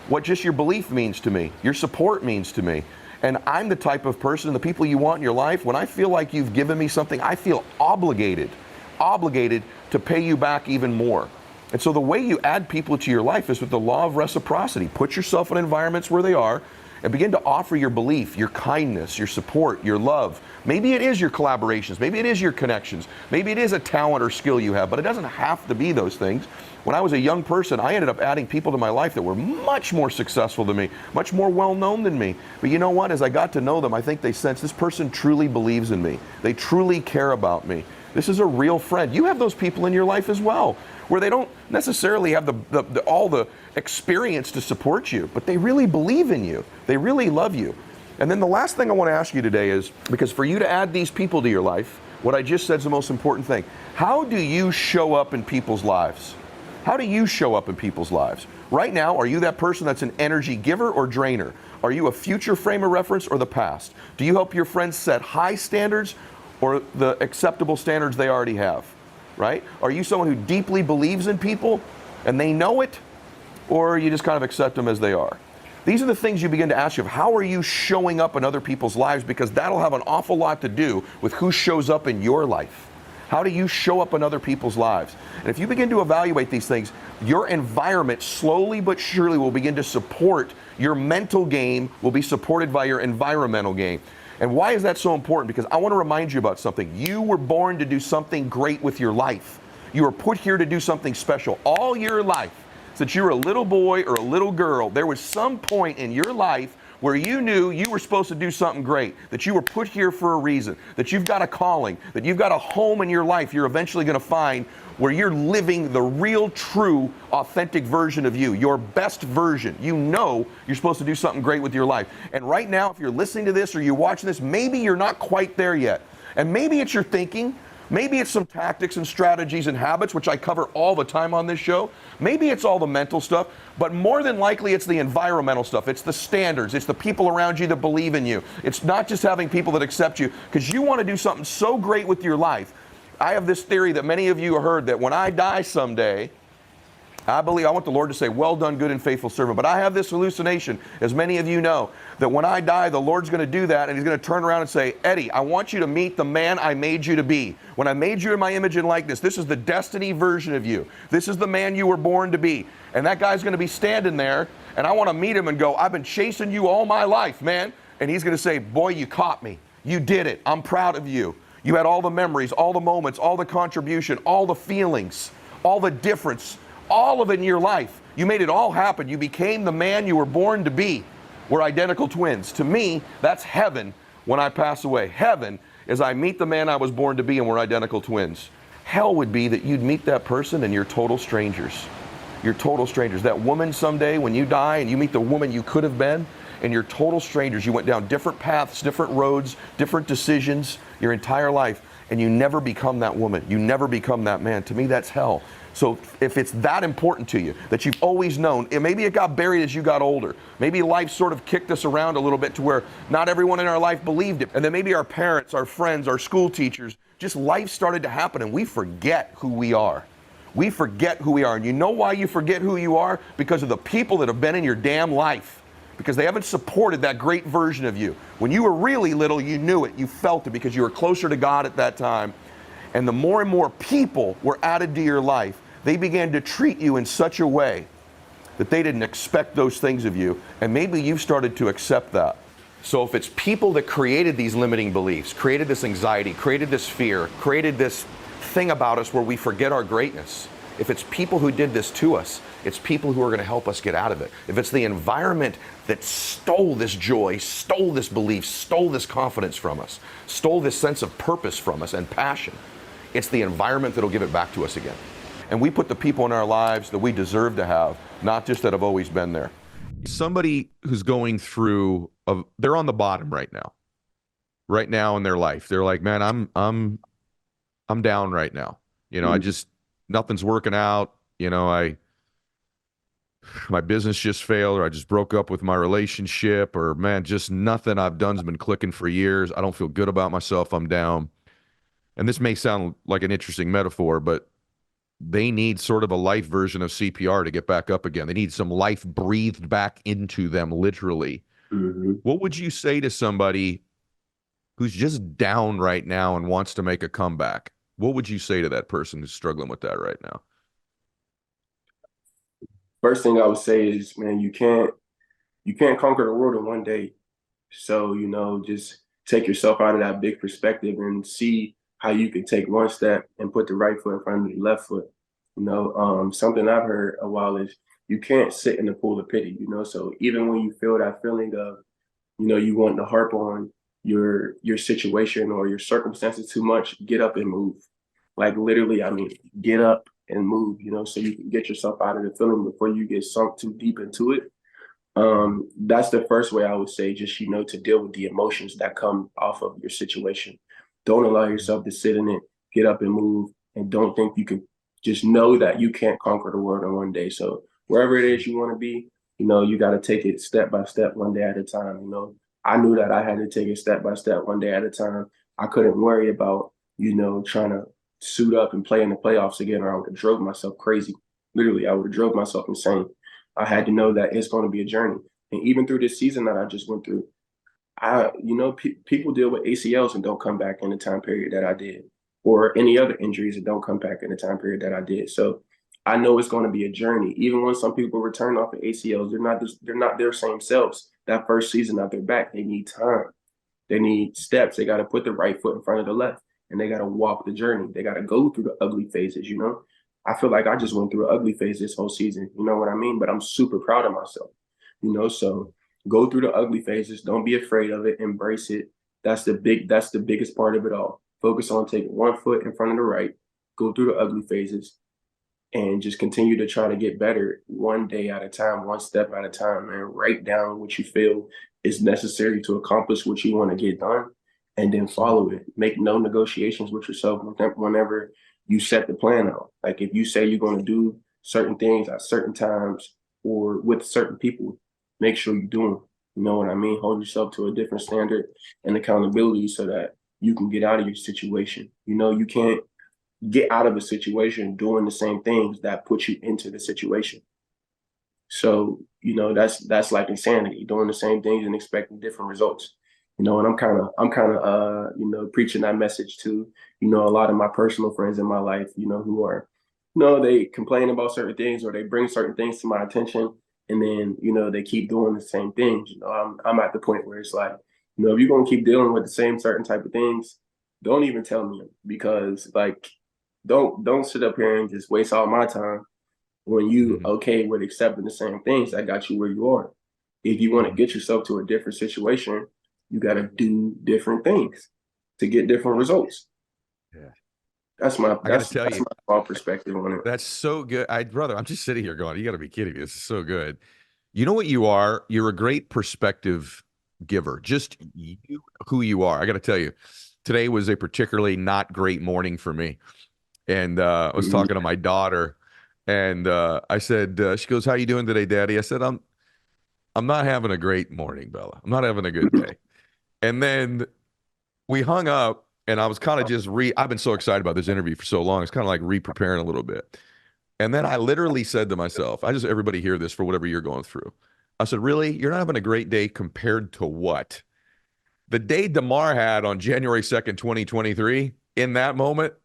what just your belief means to me, your support means to me. And I'm the type of person, the people you want in your life, when I feel like you've given me something, I feel obligated to pay you back even more. And so the way you add people to your life is with the law of reciprocity. Put yourself in environments where they are and begin to offer your belief, your kindness, your support, your love. Maybe it is your collaborations, maybe it is your connections, maybe it is a talent or skill you have, but it doesn't have to be those things. When I was a young person, I ended up adding people to my life that were much more successful than me, much more well-known than me. But you know what? As I got to know them, I think they sensed this person truly believes in me. They truly care about me. This is a real friend. You have those people in your life as well, where they don't necessarily have all the experience to support you, but they really believe in you. They really love you. And then the last thing I want to ask you today is, because for you to add these people to your life, what I just said is the most important thing. How do you show up in people's lives? How do you show up in people's lives? Right now, are you that person that's an energy giver or drainer? Are you a future frame of reference or the past? Do you help your friends set high standards or the acceptable standards they already have? Right? Are you someone who deeply believes in people and they know it, or you just kind of accept them as they are? These are the things you begin to ask yourself. How are you showing up in other people's lives? Because that'll have an awful lot to do with who shows up in your life. How do you show up in other people's lives? And if you begin to evaluate these things, your environment slowly but surely will begin to support your mental game, will be supported by your environmental game. And why is that so important? Because I want to remind you about something. You were born to do something great with your life. You were put here to do something special. All your life, since you were a little boy or a little girl, there was some point in your life where you knew you were supposed to do something great, that you were put here for a reason, that you've got a calling, that you've got a home in your life you're eventually going to find where you're living the real, true, authentic version of you, your best version. You know you're supposed to do something great with your life. And right now, if you're listening to this or you're watching this, maybe you're not quite there yet. And maybe it's your thinking. Maybe it's some tactics and strategies and habits, which I cover all the time on this show. Maybe it's all the mental stuff, but more than likely it's the environmental stuff. It's the standards. It's the people around you that believe in you. It's not just having people that accept you, because you want to do something so great with your life. I have this theory that many of you have heard, that when I die someday, I want the Lord to say, well done, good and faithful servant. But I have this hallucination, as many of you know, that when I die, the Lord's going to do that, and he's going to turn around and say, Eddie, I want you to meet the man I made you to be. When I made you in my image and likeness, this is the destiny version of you. This is the man you were born to be. And that guy's going to be standing there, and I want to meet him and go, I've been chasing you all my life, man. And he's going to say, boy, you caught me. You did it. I'm proud of you. You had all the memories, all the moments, all the contribution, all the feelings, all the difference, all of it in your life. You made it all happen. You became the man you were born to be. We're identical twins. To me, that's heaven when I pass away. Heaven is I meet the man I was born to be and we're identical twins. Hell would be that you'd meet that person and you're total strangers. You're total strangers. That woman someday when you die and you meet the woman you could have been and you're total strangers. You went down different paths, different roads, different decisions your entire life and you never become that woman. You never become that man. To me, that's hell. So if it's that important to you, that you've always known, maybe it got buried as you got older. Maybe life sort of kicked us around a little bit to where not everyone in our life believed it. And then maybe our parents, our friends, our school teachers, just life started to happen and we forget who we are. We forget who we are. And you know why you forget who you are? Because of the people that have been in your damn life. Because they haven't supported that great version of you. When you were really little, you knew it, you felt it because you were closer to God at that time. And the more and more people were added to your life, they began to treat you in such a way that they didn't expect those things of you. And maybe you've started to accept that. So if it's people that created these limiting beliefs, created this anxiety, created this fear, created this thing about us where we forget our greatness, if it's people who did this to us, it's people who are going to help us get out of it. If it's the environment that stole this joy, stole this belief, stole this confidence from us, stole this sense of purpose from us and passion, it's the environment that'll give it back to us again. And we put the people in our lives that we deserve to have, not just that have always been there. Somebody who's going through, they're on the bottom right now in their life. They're like, man, I'm down right now. You know, nothing's working out. You know, my business just failed, or I just broke up with my relationship, or man, just nothing I've done's been clicking for years. I don't feel good about myself. I'm down. And this may sound like an interesting metaphor, but they need sort of a life version of CPR to get back up again. They need some life breathed back into them, literally. Mm-hmm. What would you say to somebody who's just down right now and wants to make a comeback? What would you say to that person who's struggling with that right now? First thing I would say is, man, you can't conquer the world in one day. So, you know, just take yourself out of that big perspective and see how you can take one step and put the right foot in front of the left foot. You know, something I've heard a while is you can't sit in the pool of pity, you know. So even when you feel that feeling of, you know, you want to harp on your situation or your circumstances too much, get up and move. Like literally, I mean, get up and move, you know, so you can get yourself out of the feeling before you get sunk too deep into it. That's the first way I would say, just, you know, to deal with the emotions that come off of your situation. Don't allow yourself to sit in it, get up and move, and don't think you can. Just know that you can't conquer the world in one day. So wherever it is you want to be, you know, you got to take it step by step, one day at a time. You know, I knew that I had to take it step by step, one day at a time. I couldn't worry about, you know, trying to suit up and play in the playoffs again, or I would have drove myself crazy. Literally, I would have drove myself insane. I had to know that it's going to be a journey. And even through this season that I just went through, you know, people deal with ACLs and don't come back in the time period that I did, or any other injuries that don't come back in the time period that I did. So I know it's going to be a journey. Even when some people return off of ACLs, they're not their same selves. That first season that they're back, they need time. They need steps. They got to put the right foot in front of the left, and they got to walk the journey. They got to go through the ugly phases, you know. I feel like I just went through an ugly phase this whole season. You know what I mean? But I'm super proud of myself, you know. So go through the ugly phases. Don't be afraid of it. Embrace it. That's the biggest part of it all. Focus on taking one foot in front of the right. Go through the ugly phases, and just continue to try to get better one day at a time, one step at a time, and write down what you feel is necessary to accomplish what you want to get done, and then follow it. Make no negotiations with yourself whenever you set the plan out. Like if you say you're going to do certain things at certain times or with certain people, make sure you do them. You know what I mean? Hold yourself to a different standard and accountability so that you can get out of your situation. You know, you can't get out of a situation doing the same things that put you into the situation. So, you know, that's like insanity, doing the same things and expecting different results. You know, and I'm kind of you know, preaching that message to, you know, a lot of my personal friends in my life, you know, who are, you know, they complain about certain things or they bring certain things to my attention, and then, you know, they keep doing the same things. You know, I'm at the point where it's like, you know, if you're gonna keep dealing with the same certain type of things, don't even tell me, because like, don't sit up here and just waste all my time when you okay with accepting the same things that got you where you are. if you want to get yourself to a different situation, you got to do different things to get different results. Yeah. That's my tell you, my small perspective on it. That's so good. Brother, I'm just sitting here going, you got to be kidding me. This is so good. You know what you are? You're a great perspective giver. Just you, who you are. I got to tell you, today was a particularly not great morning for me. And I was talking to my daughter, and I said, she goes, "How you doing today, Daddy?" I said, I'm not having a great morning, Bella. I'm not having a good day." And then we hung up, and I was kind of just I've been so excited about this interview for so long. It's kind of like re-preparing a little bit. And then I literally said to myself, everybody hear this for whatever you're going through. I said, really? You're not having a great day compared to what? The day Damar had on January 2nd, 2023, in that moment,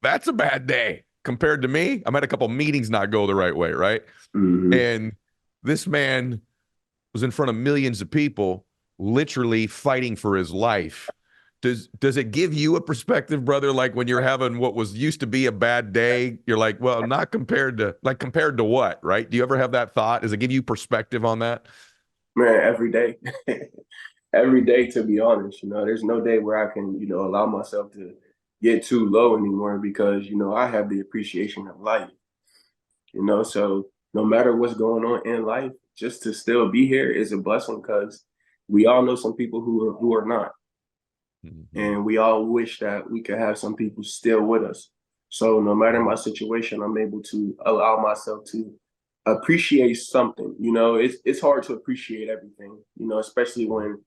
that's a bad day compared to me. I had a couple meetings not go the right way, right? And this man was in front of millions of people, literally fighting for his life. Does it give you a perspective, brother? Like when you're having what was used to be a bad day, you're like, well, not compared to what, right? Do you ever have that thought? Does it give you perspective on that? Man, every day. Every day, to be honest, there's no day where I can, allow myself to get too low anymore because, I have the appreciation of life, so no matter what's going on in life, just to still be here is a blessing because we all know some people who are not. And we all wish that we could have some people still with us. So no matter my situation, I'm able to allow myself to appreciate something. It's hard to appreciate everything, especially when,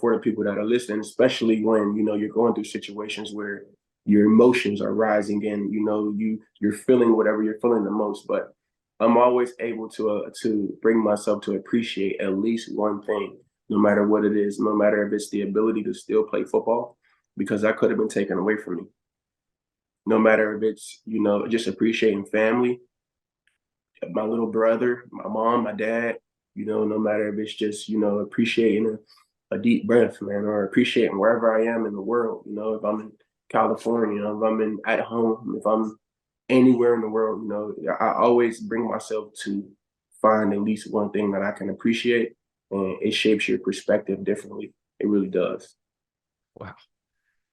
for the people that are listening, especially when, you're going through situations where your emotions are rising and, you're feeling whatever you're feeling the most. But I'm always able to bring myself to appreciate at least one thing, no matter what it is, no matter if it's the ability to still play football, because that could have been taken away from me. No matter if it's, just appreciating family, my little brother, my mom, my dad, no matter if it's just, appreciating a deep breath, man, or appreciating wherever I am in the world, if I'm in California, if I'm at home, if I'm anywhere in the world, I always bring myself to find at least one thing that I can appreciate. And it shapes your perspective differently. It really does. Wow.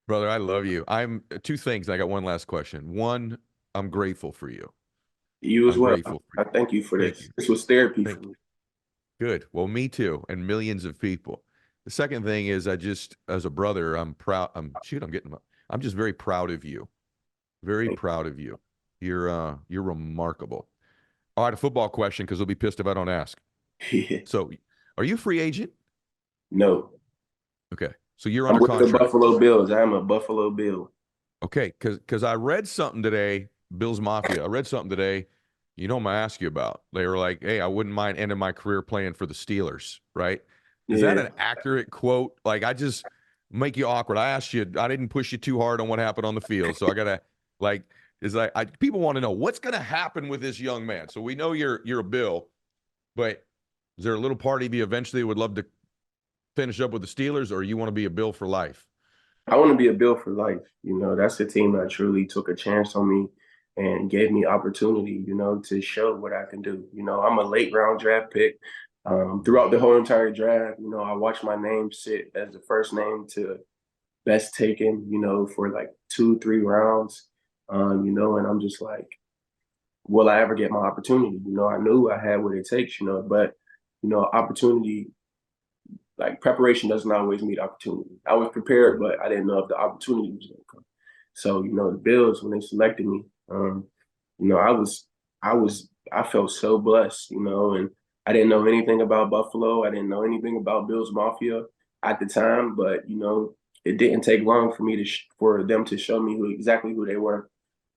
Brother, I love you. I'm two things. I got one last question. One, I'm grateful for you. You as well. I You. thank you for Thank this. you. This was therapy for me. Good. Well, me too, and millions of people. The second thing is as a brother, I'm proud. I'm just very proud of you. Very proud of you. You're remarkable. All right, a football question because they'll be pissed if I don't ask. So, are you a free agent? No. Okay. So you're I'm under with contract. the Buffalo Bills. I am a Buffalo Bill. Okay, because I read something today, Bills Mafia. I read something today. I'm gonna ask you about. They were like, "Hey, I wouldn't mind ending my career playing for the Steelers." Right? Is that an accurate quote? Like, I just make you awkward. I asked you. I didn't push you too hard on what happened on the field, so I gotta people want to know what's gonna happen with this young man. So we know you're a Bill, but is there a little part of you eventually would love to finish up with the Steelers, or you want to be a Bill for life? I want to be a Bill for life. That's the team that truly took a chance on me and gave me opportunity, to show what I can do. I'm a late round draft pick. Throughout the whole entire draft, I watched my name sit as the first name to best taken, for like 2-3 rounds, and I'm just like, will I ever get my opportunity? I knew I had what it takes, but, opportunity, like preparation doesn't always meet opportunity. I was prepared, but I didn't know if the opportunity was going to come. So, the Bills, when they selected me, I felt so blessed, and I didn't know anything about Buffalo. I didn't know anything about Bills Mafia at the time, but, it didn't take long for me for them to show me exactly who they were.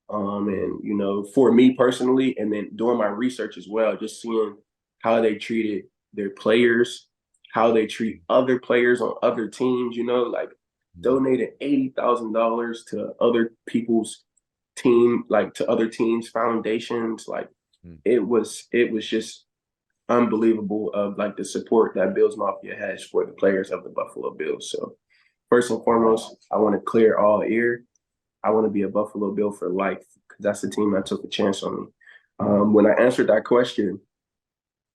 And, for me personally, and then doing my research as well, just seeing how they treated their players, how they treat other players on other teams, like donated $80,000 to other people's team, like to other teams' foundations. Like it was just unbelievable of like the support that Bills Mafia has for the players of the Buffalo Bills. So first and foremost, I want to clear all air. I want to be a Buffalo Bill for life because that's the team that took a chance on me. When I answered that question,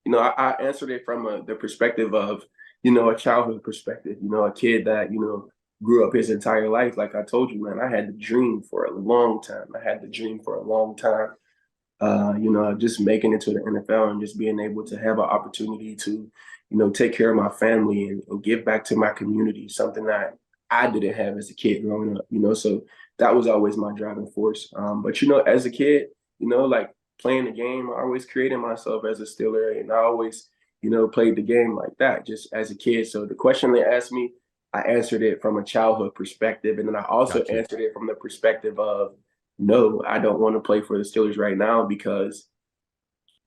I answered it from the perspective of, a childhood perspective, a kid that, grew up his entire life. Like I told you, man, I had the dream for a long time. Just making it to the NFL and just being able to have an opportunity to, take care of my family and give back to my community, something that I didn't have as a kid growing up, so that was always my driving force. But, as a kid, like playing the game, I always created myself as a Steeler, and I always, played the game like that just as a kid. So the question they asked me, I answered it from a childhood perspective. And then I also answered it from the perspective of, no, I don't want to play for the Steelers right now because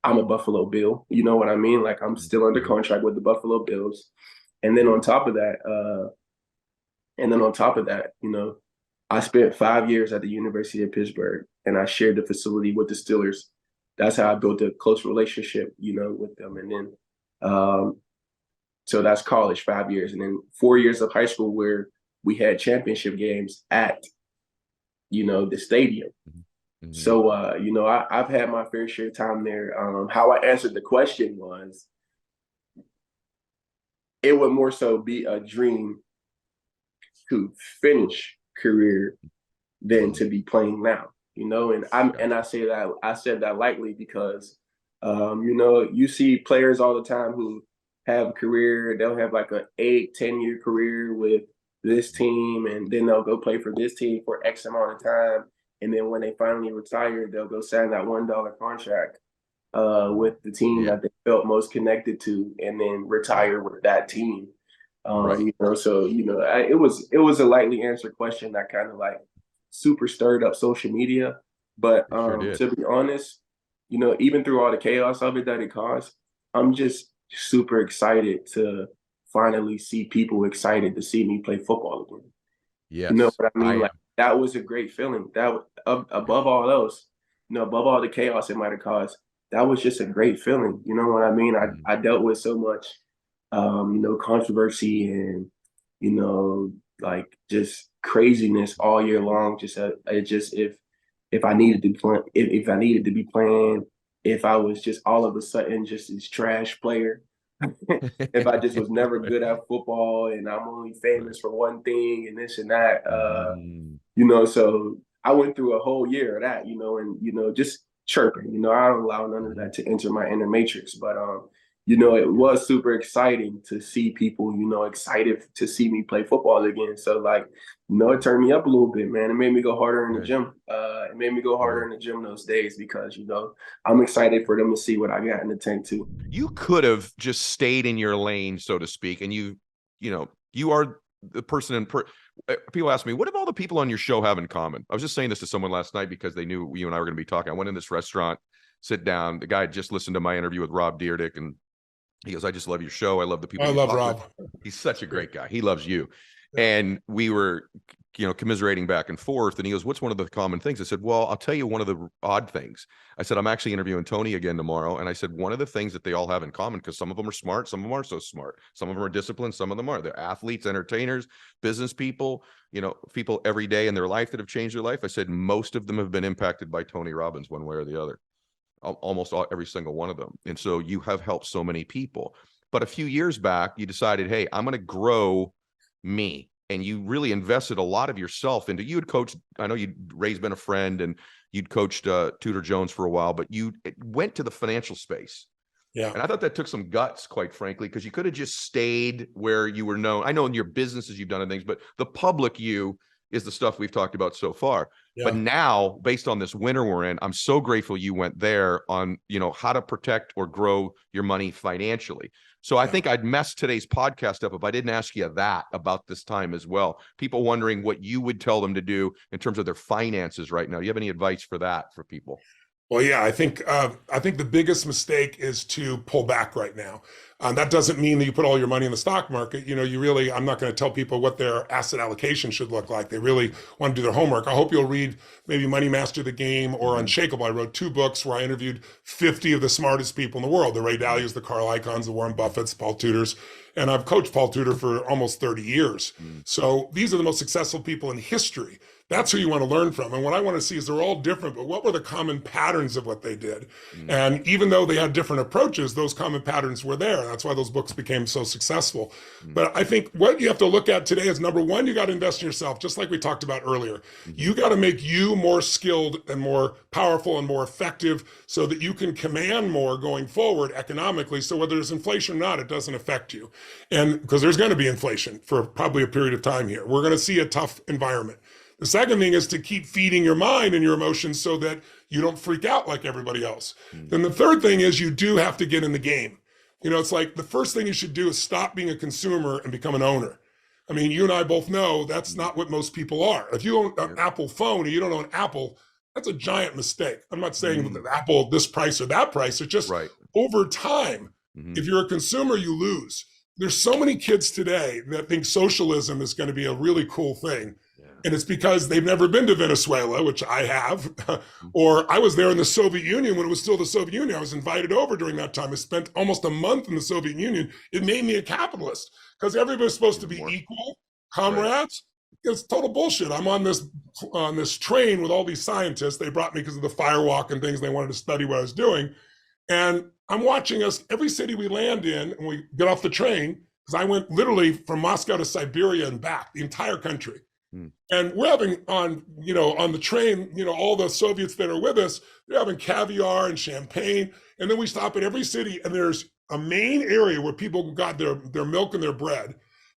I'm a Buffalo Bill. You know what I mean? Like I'm still under contract with the Buffalo Bills. And then on top of that, I spent 5 years at the University of Pittsburgh, and I shared the facility with the Steelers. That's how I built a close relationship, with them. And then, so that's college, 5 years. And then 4 years of high school where we had championship games at, the stadium. Mm-hmm. So, I've had my fair share of time there. How I answered the question was, it would more so be a dream to finish career than to be playing now, and I said that lightly because, you see players all the time who have a career, they'll have like an 8-10 year career with this team, and then they'll go play for this team for X amount of time. And then when they finally retire, they'll go sign that $1 contract with the team that they felt most connected to, and then retire with that team. It was a lightly answered question that kind of like super stirred up social media. But to be honest, even through all the chaos of it that it caused, I'm just super excited to finally see people excited to see me play football again. Yes. You know what I mean? Like that was a great feeling. That above all else, above all the chaos it might have caused, that was just a great feeling. You know what I mean? I dealt with so much controversy and, like just craziness all year long. Just if I needed to play, if I needed to be playing, if I was just all of a sudden just this trash player, if I just was never good at football and I'm only famous for one thing and this and that, so I went through a whole year of that, and, just chirping, I don't allow none of that to enter my inner matrix, but, it was super exciting to see people, excited to see me play football again. So like, it turned me up a little bit, man. It made me go harder in the gym. It made me go harder in the gym those days because, I'm excited for them to see what I got in the tank too. You could have just stayed in your lane, so to speak. And you are the person people ask me, what do all the people on your show have in common? I was just saying this to someone last night because they knew you and I were going to be talking. I went in this restaurant, sit down. The guy had just listened to my interview with Rob Dyrdek, and he goes, I just love your show. I love the people. I love Rob. He's such a great guy. He loves you. And we were, commiserating back and forth. And he goes, what's one of the common things? I said, well, I'll tell you one of the odd things. I said, I'm actually interviewing Tony again tomorrow. And I said, one of the things that they all have in common, because some of them are smart, some of them aren't so smart. Some of them are disciplined, some of them are. They're athletes, entertainers, business people, people every day in their life that have changed their life. I said, most of them have been impacted by Tony Robbins one way or the other. Almost every single one of them. And so you have helped so many people. But a few years back, you decided, hey, I'm going to grow me. And you really invested a lot of yourself into, you had coached, I know Ray's been a friend and you'd coached Tudor Jones for a while, but you went to the financial space. Yeah. And I thought that took some guts, quite frankly, because you could have just stayed where you were known. I know in your businesses you've done and things, but the public you is the stuff we've talked about so far. Yeah. But now, based on this winter we're in, I'm so grateful you went there on, how to protect or grow your money financially. So I think I'd mess today's podcast up if I didn't ask you that about this time as well. People wondering what you would tell them to do in terms of their finances right now. Do you have any advice for that for people? Well, yeah, I think the biggest mistake is to pull back right now. That doesn't mean that you put all your money in the stock market. I'm not going to tell people what their asset allocation should look like. They really want to do their homework. I hope you'll read maybe Money Master the Game or Unshakable. I wrote 2 books where I interviewed 50 of the smartest people in the world, the Ray Dalias, the Carl Icahns, the Warren Buffetts, Paul Tudors. And I've coached Paul Tudor for almost 30 years. So these are the most successful people in history. That's who you want to learn from. And what I want to see is they're all different, but what were the common patterns of what they did? And even though they had different approaches, those common patterns were there. That's why those books became so successful. But I think what you have to look at today is, number one, you got to invest in yourself, just like we talked about earlier. You got to make you more skilled and more powerful and more effective so that you can command more going forward economically. So whether there's inflation or not, it doesn't affect you. And because there's going to be inflation for probably a period of time here. We're going to see a tough environment. The second thing is to keep feeding your mind and your emotions so that you don't freak out like everybody else. Then the third thing is you do have to get in the game. You know, it's like the first thing you should do is stop being a consumer and become an owner. I mean, you and I both know that's not what most people are. If you own an Apple phone and you don't own Apple, that's a giant mistake. I'm not saying that Apple this price or that price. It's just over time, if you're a consumer, you lose. There's so many kids today that think socialism is going to be a really cool thing. And it's because they've never been to Venezuela, which I have, or I was there in the Soviet Union when it was still the Soviet Union. I was invited over during that time. I spent almost a month in the Soviet Union. It made me a capitalist because everybody's supposed to be equal, comrades. It's total bullshit. I'm on this train with all these scientists. They brought me because of the firewalk and things. They wanted to study what I was doing. And I'm watching us, every city we land in and we get off the train, because I went literally from Moscow to Siberia and back, the entire country. And we're having on the train, all the Soviets that are with us, they're having caviar and champagne. And then we stop at every city and there's a main area where people got their milk and their bread.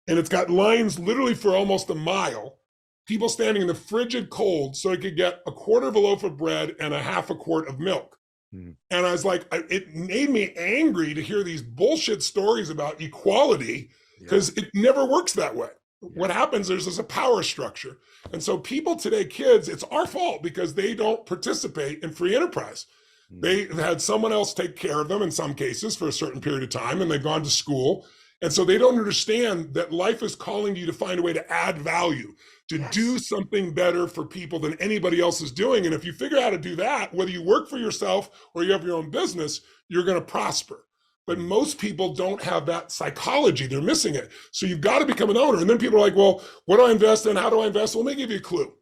And it's got lines literally for almost a mile, people standing in the frigid cold so they could get a quarter of a loaf of bread and a half a quart of milk. And I was like, it made me angry to hear these bullshit stories about equality because it never works that way. What happens is there's a power structure. And so people today, kids, it's our fault because they don't participate in free enterprise. They had someone else take care of them in some cases for a certain period of time, and they've gone to school. And so they don't understand that life is calling you to find a way to add value, to do something better for people than anybody else is doing. And if you figure out how to do that, whether you work for yourself or you have your own business, you're going to prosper. But most people don't have that psychology. They're missing it. So you've got to become an owner. And then people are like, well, what do I invest in? How do I invest? Well, let me give you a clue.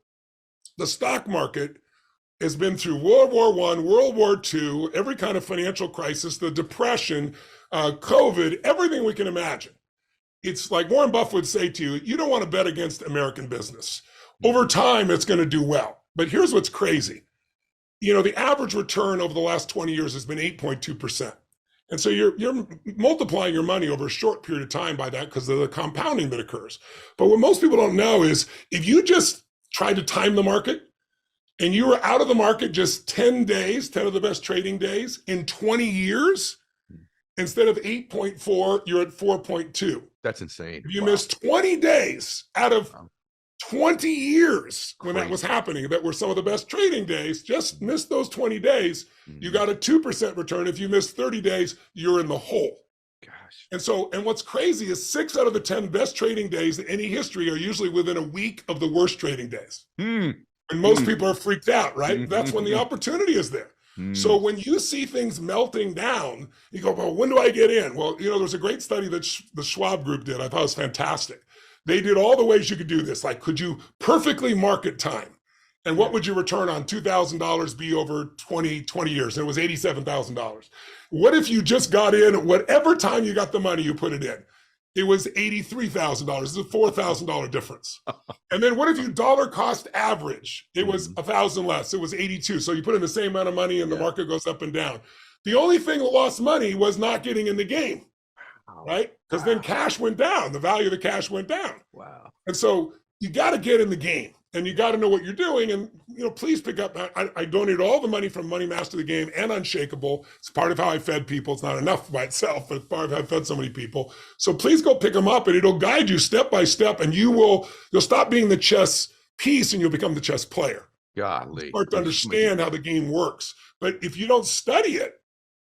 The stock market has been through World War I, World War II, every kind of financial crisis, the Depression, COVID, everything we can imagine. It's like Warren Buffett would say to you, you don't want to bet against American business. Over time, it's going to do well. But here's what's crazy. The average return over the last 20 years has been 8.2%. And so you're multiplying your money over a short period of time by that because of the compounding that occurs. But what most people don't know is if you just tried to time the market and you were out of the market just 10 days, 10 of the best trading days in 20 years, instead of 8.4, you're at 4.2. That's insane. If you missed 20 days out of 20 years when that was happening, that were some of the best trading days, just missed those 20 days, you got a 2% return. If you missed 30 days, you're in the hole. Gosh. And what's crazy is 6 out of the 10 best trading days in any history are usually within a week of the worst trading days. And most people are freaked out, right? That's when the opportunity is there. So when you see things melting down, you go, well, when do I get in? Well, there's a great study that the Schwab group did. I thought it was fantastic. They did all the ways you could do this. Like, could you perfectly market time? And what would your return on $2,000 be over 20 years? And it was $87,000. What if you just got in whatever time you got the money, you put it in? It was $83,000. It's a $4,000 difference. And then what if you dollar cost average? It was 1,000 less. It was 82. So you put in the same amount of money and the market goes up and down. The only thing that lost money was not getting in the game. Right? Because then cash went down. The value of the cash went down. Wow. And so you got to get in the game and you got to know what you're doing. And, please pick up. I donated all the money from Money Master the Game and Unshakable. It's part of how I fed people. It's not enough by itself, but it's part of how I fed so many people. So please go pick them up and it'll guide you step by step. And you'll stop being the chess piece and you'll become the chess player. Golly. Start to understand how the game works. But if you don't study it,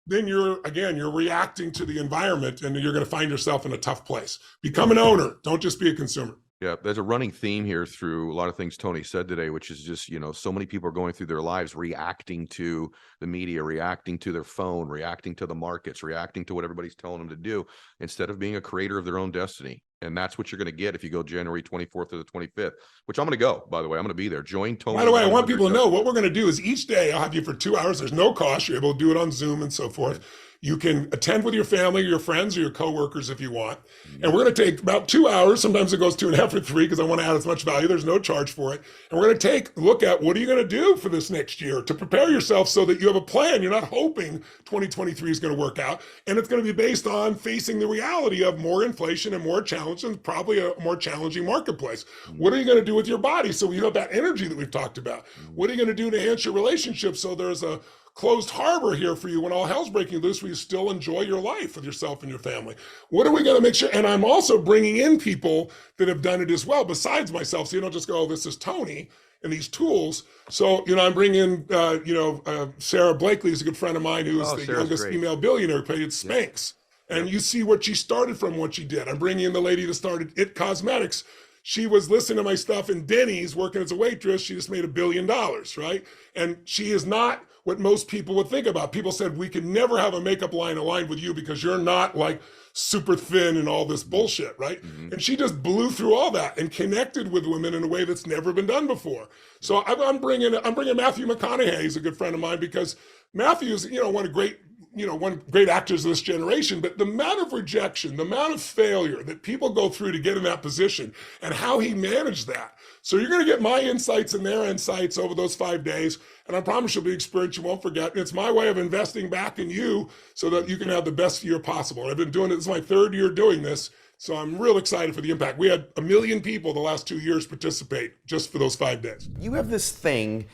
then you're reacting to the environment and you're going to find yourself in a tough place. Become an owner. Don't just be a consumer. Yeah, there's a running theme here through a lot of things Tony said today, which is just, so many people are going through their lives reacting to the media, reacting to their phone, reacting to the markets, reacting to what everybody's telling them to do, instead of being a creator of their own destiny. And that's what you're going to get if you go January 24th to the 25th, which I'm going to go, by the way. I'm going to be there. Join Tony. By the way, I want people to know what we're going to do is each day I'll have you for 2 hours. There's no cost. You're able to do it on Zoom and so forth. You can attend with your family, your friends, or your coworkers if you want. And we're going to take about 2 hours. Sometimes it goes 2.5 or 3 because I want to add as much value. There's no charge for it. And we're going to take a look at what are you going to do for this next year to prepare yourself so that you have a plan. You're not hoping 2023 is going to work out. And it's going to be based on facing the reality of more inflation and more challenge and probably a more challenging marketplace. What are you going to do with your body so you have that energy that we've talked about? What are you going to do to enhance your relationship so there's a closed harbor here for you when all hell's breaking loose, where you still enjoy your life with yourself and your family? What are we going to make sure? And I'm also bringing in people that have done it as well, besides myself. So you don't just go, oh, this is Tony and these tools. So, I'm bringing in, Sarah Blakely is a good friend of mine who's the youngest female billionaire who played Spanx. And you see what she started from, what she did. I'm bringing in the lady that started It Cosmetics. She was listening to my stuff in Denny's, working as a waitress. She just made $1 billion, right? And she is not what most people would think about. People said, we could never have a makeup line aligned with you because you're not like super thin and all this bullshit, right? And she just blew through all that and connected with women in a way that's never been done before. So I'm bringing Matthew McConaughey. He's a good friend of mine because Matthew's, one of great actors of this generation, but the amount of rejection, the amount of failure that people go through to get in that position and how he managed that. So you're going to get my insights and their insights over those 5 days. And I promise you'll be an experience you won't forget. And it's my way of investing back in you so that you can have the best year possible. And I've been doing it. This is my 3rd year doing this. So I'm real excited for the impact. We had 1 million people the last 2 years participate just for those 5 days. You have this thing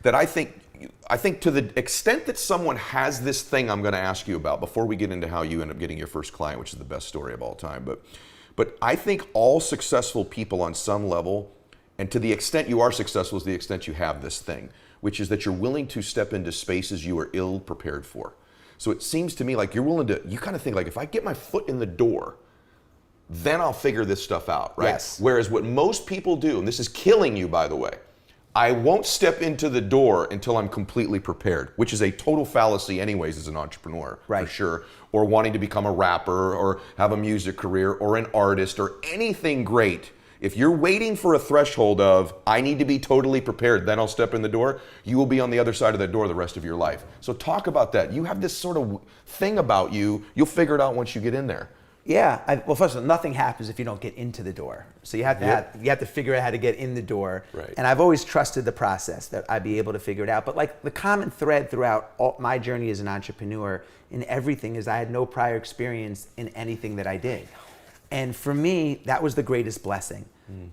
that I think to the extent that someone has this thing I'm going to ask you about before we get into how you end up getting your first client, which is the best story of all time. But I think all successful people on some level, and to the extent you are successful is the extent you have this thing, which is that you're willing to step into spaces you are ill prepared for. So it seems to me like you kind of think like, if I get my foot in the door, then I'll figure this stuff out, right? Yes. Whereas what most people do, and this is killing you, by the way, I won't step into the door until I'm completely prepared, which is a total fallacy anyways as an entrepreneur, right, for sure, or wanting to become a rapper or have a music career or an artist or anything great. If you're waiting for a threshold of, I need to be totally prepared, then I'll step in the door, you will be on the other side of that door the rest of your life. So talk about that. You have this sort of thing about you, you'll figure it out once you get in there. Yeah, well, first of all, nothing happens if you don't get into the door. So you have to you have to figure out how to get in the door. Right. And I've always trusted the process that I'd be able to figure it out. But like the common thread throughout my journey as an entrepreneur in everything is I had no prior experience in anything that I did. And for me, that was the greatest blessing.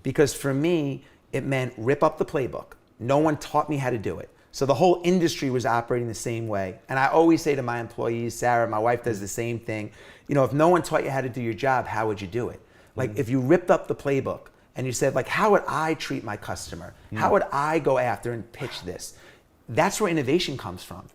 Because for me, it meant rip up the playbook. No one taught me how to do it. So the whole industry was operating the same way. And I always say to my employees, Sarah, my wife does the same thing. If no one taught you how to do your job, how would you do it? Like if you ripped up the playbook and you said, like, how would I treat my customer? How would I go after and pitch this? That's where innovation comes from.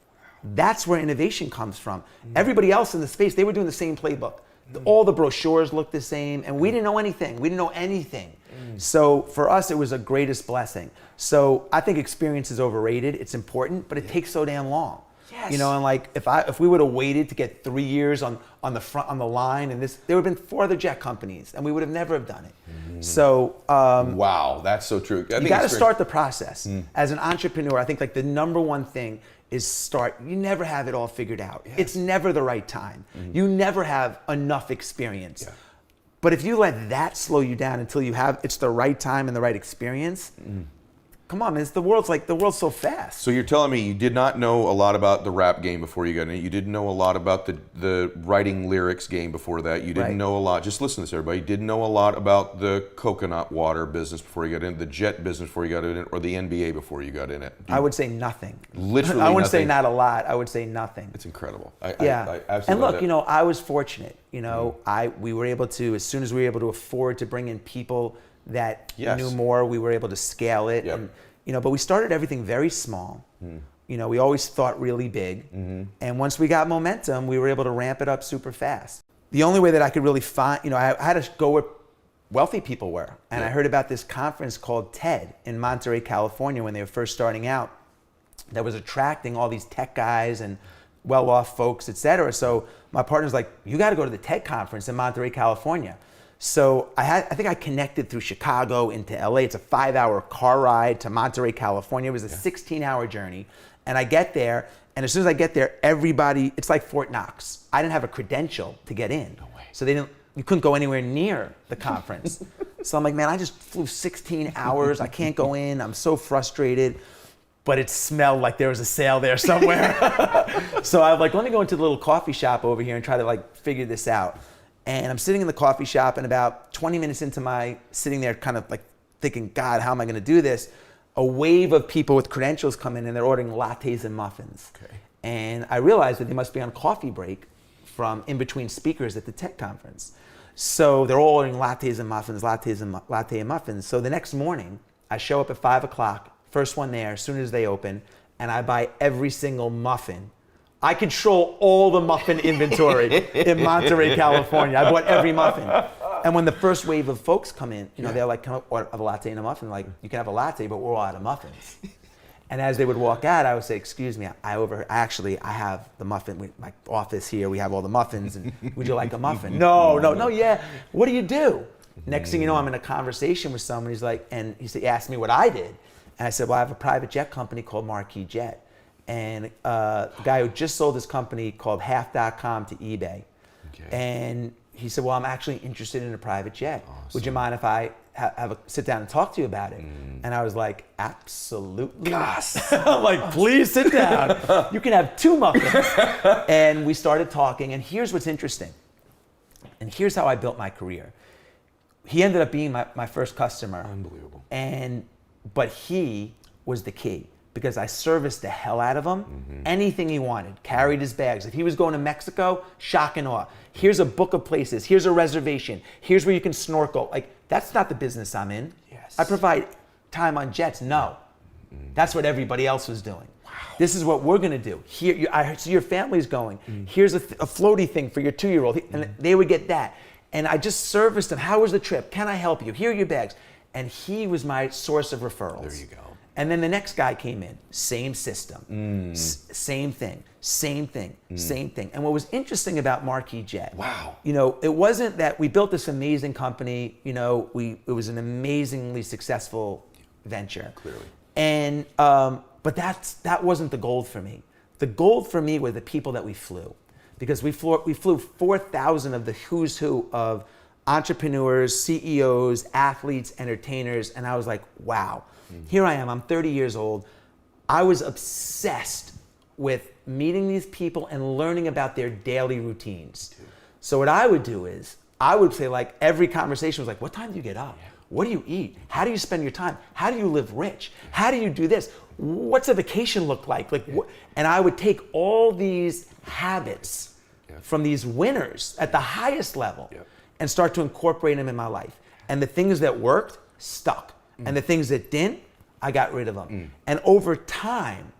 That's where innovation comes from. Everybody else in the space, they were doing the same playbook. All the brochures looked the same and we didn't know anything. We didn't know anything. So for us, it was a greatest blessing. So I think experience is overrated. It's important, but it takes so damn long. Yes. And like if we would have waited to get 3 years on the line, and there would have been 4 other jet companies, and we would have never have done it. So wow, that's so true. You got to start the process as an entrepreneur. I think like the number one thing is start. You never have it all figured out. Yes. It's never the right time. You never have enough experience. Yeah. But if you let that slow you down until it's the right time and the right experience. Come on, man, the world's so fast. So you're telling me you did not know a lot about the rap game before you got in it. You didn't know a lot about the writing lyrics game before that. You didn't know a lot. Just listen to this, everybody. You didn't know a lot about the coconut water business before you got in it, the jet business before you got in it, or the NBA before you got in it. I would say nothing. Literally I wouldn't nothing. say not a lot. I would say nothing. It's incredible. I absolutely and look, love it. I was fortunate. We were able to, as soon as we were able to afford to bring in people that knew more, we were able to scale it. Yep. And but we started everything very small. We always thought really big. And once we got momentum, we were able to ramp it up super fast. The only way that I could really find, I had to go where wealthy people were. And I heard about this conference called TED in Monterey, California, when they were first starting out, that was attracting all these tech guys and well-off folks, et cetera. So my partner's like, you got to go to the TED conference in Monterey, California. So I think I connected through Chicago into LA. It's a 5-hour car ride to Monterey, California. It was a 16-hour journey. And I get there, and as soon as I get there, everybody, it's like Fort Knox. I didn't have a credential to get in. No way. So you couldn't go anywhere near the conference. So I'm like, man, I just flew 16 hours. I can't go in. I'm so frustrated. But it smelled like there was a sale there somewhere. So I was like, let me go into the little coffee shop over here and try to like figure this out. And I'm sitting in the coffee shop, and about 20 minutes into my sitting there kind of like thinking, God, how am I gonna do this? A wave of people with credentials come in, and they're ordering lattes and muffins. Okay. And I realized that they must be on coffee break from in between speakers at the tech conference. So they're all ordering lattes and muffins, latte and muffins. So the next morning, I show up at 5 o'clock, first one there, as soon as they open, and I buy every single muffin. I control all the muffin inventory in Monterey, California. I bought every muffin. And when the first wave of folks come in, they're like, come up with a latte and a muffin. Like, you can have a latte, but we're all out of muffins. And as they would walk out, I would say, excuse me, I have the muffin, my office here, we have all the muffins, and would you like a muffin? No, yeah. What do you do? Next thing you know, I'm in a conversation with someone, he's like, and he asked me what I did. And I said, well, I have a private jet company called Marquis Jet. And a guy who just sold his company called half.com to eBay. Okay. And he said, well, I'm actually interested in a private jet. Awesome. Would you mind if I have a sit down and talk to you about it? And I was like, absolutely. Yes. I'm like, please sit down. You can have 2 muffins. And we started talking, and here's what's interesting. And here's how I built my career. He ended up being my first customer. Unbelievable. But he was the key, because I serviced the hell out of him. Anything he wanted, carried his bags. If he was going to Mexico, shock and awe. Here's a book of places. Here's a reservation. Here's where you can snorkel. Like, that's not the business I'm in. Yes. I provide time on jets. No. That's what everybody else was doing. Wow. This is what we're gonna do. Here, I see your family's going. Here's a floaty thing for your 2-year-old. And they would get that. And I just serviced them. How was the trip? Can I help you? Here are your bags. And he was my source of referrals. There you go. And then the next guy came in, same system, same thing, same thing, same thing. And what was interesting about Marquis Jet, it wasn't that we built this amazing company, it was an amazingly successful venture. Clearly. And, but that wasn't the gold for me. The gold for me were the people that we flew, because we flew 4,000 of the who's who of entrepreneurs, CEOs, athletes, entertainers, and I was like, wow. Here I am, I'm 30 years old. I was obsessed with meeting these people and learning about their daily routines. So what I would do is, I would say, like, every conversation was like, what time do you get up? What do you eat? How do you spend your time? How do you live rich? How do you do this? What's a vacation look like? And I would take all these habits from these winners at the highest level and start to incorporate them in my life. And the things that worked, stuck. And the things that didn't, I got rid of them. And over time,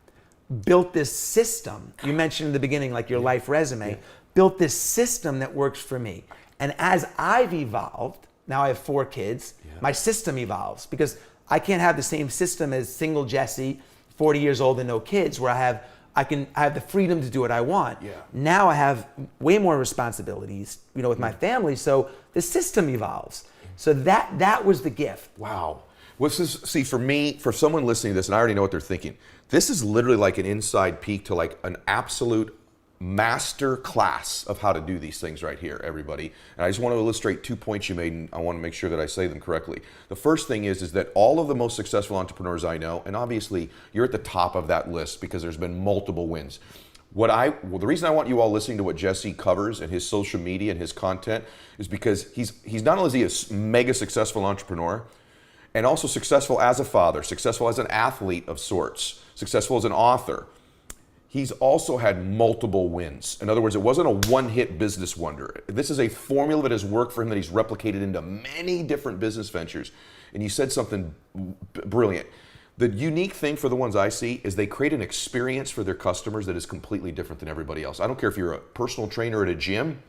built this system. You mentioned in the beginning, like your life resume, built this system that works for me. And as I've evolved, now I have 4 kids, my system evolves, because I can't have the same system as single Jesse, 40 years old and no kids, where I have the freedom to do what I want. Now I have way more responsibilities, with my family. So the system evolves. So that was the gift. Wow. See, for me, for someone listening to this, and I already know what they're thinking, this is literally like an inside peek to like an absolute master class of how to do these things right here, everybody. And I just want to illustrate 2 points you made, and I want to make sure that I say them correctly. The first thing is that all of the most successful entrepreneurs I know, and obviously you're at the top of that list because there's been multiple wins. The reason I want you all listening to what Jesse covers and his social media and his content is because he's not only is he a mega successful entrepreneur, and also successful as a father, successful as an athlete of sorts, successful as an author. He's also had multiple wins. In other words, it wasn't a one-hit business wonder. This is a formula that has worked for him that he's replicated into many different business ventures. And you said something brilliant. The unique thing for the ones I see is they create an experience for their customers that is completely different than everybody else. I don't care if you're a personal trainer at a gym,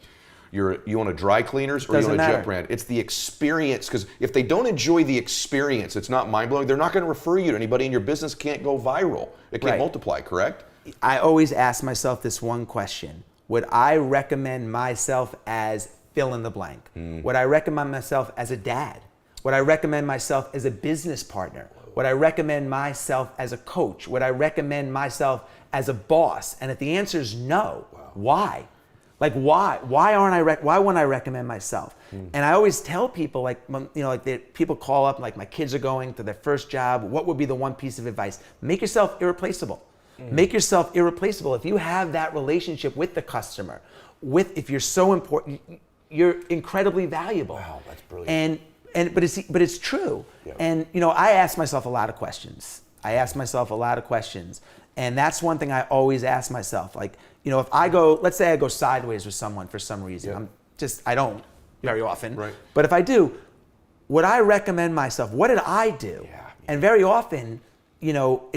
you own a dry cleaners, or you own a jet brand. It's the experience, because if they don't enjoy the experience, it's not mind-blowing, they're not going to refer you to anybody, and your business can't go viral. It can't multiply, correct? I always ask myself this one question. Would I recommend myself as fill in the blank? Would I recommend myself as a dad? Would I recommend myself as a business partner? Would I recommend myself as a coach? Would I recommend myself as a boss? And if the answer is no, why? Like why? Why wouldn't I recommend myself? And I always tell people, like, you know, like people call up, like my kids are going to their first job. What would be the one piece of advice? Make yourself irreplaceable. Make yourself irreplaceable. If you have that relationship with the customer, if you're so important, you're incredibly valuable. Wow, that's brilliant. But it's true. Yeah. And you know, I ask myself a lot of questions. And that's one thing I always ask myself. Like, you know, if I go, let's say I go sideways with someone for some reason. I don't very often. Right. But if I do, would I recommend myself? What did I do? Yeah. And very often, you know,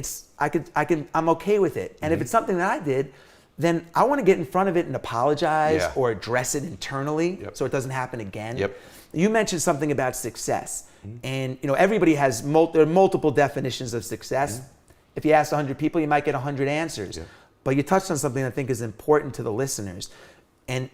I'm okay with it. And if it's something that I did, then I want to get in front of it and apologize or address it internally so it doesn't happen again. You mentioned something about success. And you know, everybody has there are multiple definitions of success. If you ask 100 people, you might get 100 answers. But you touched on something I think is important to the listeners. And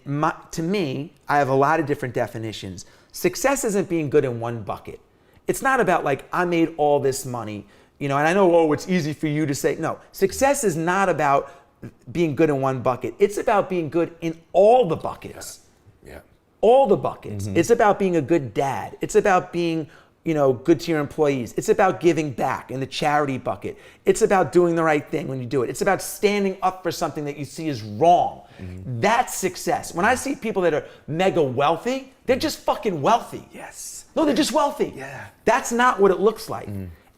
to me, I have a lot of different definitions. Success isn't being good in one bucket. It's not about like, I made all this money, you know, and I know, oh, it's easy for you to say. No, success is not about being good in one bucket. It's about being good in all the buckets. All the buckets. It's about being a good dad. It's about being, you know, good to your employees. It's about giving back in the charity bucket. It's about doing the right thing when you do it. It's about standing up for something that you see is wrong. That's success. When I see people that are mega wealthy, they're just fucking wealthy. No, they're just wealthy. That's not what it looks like.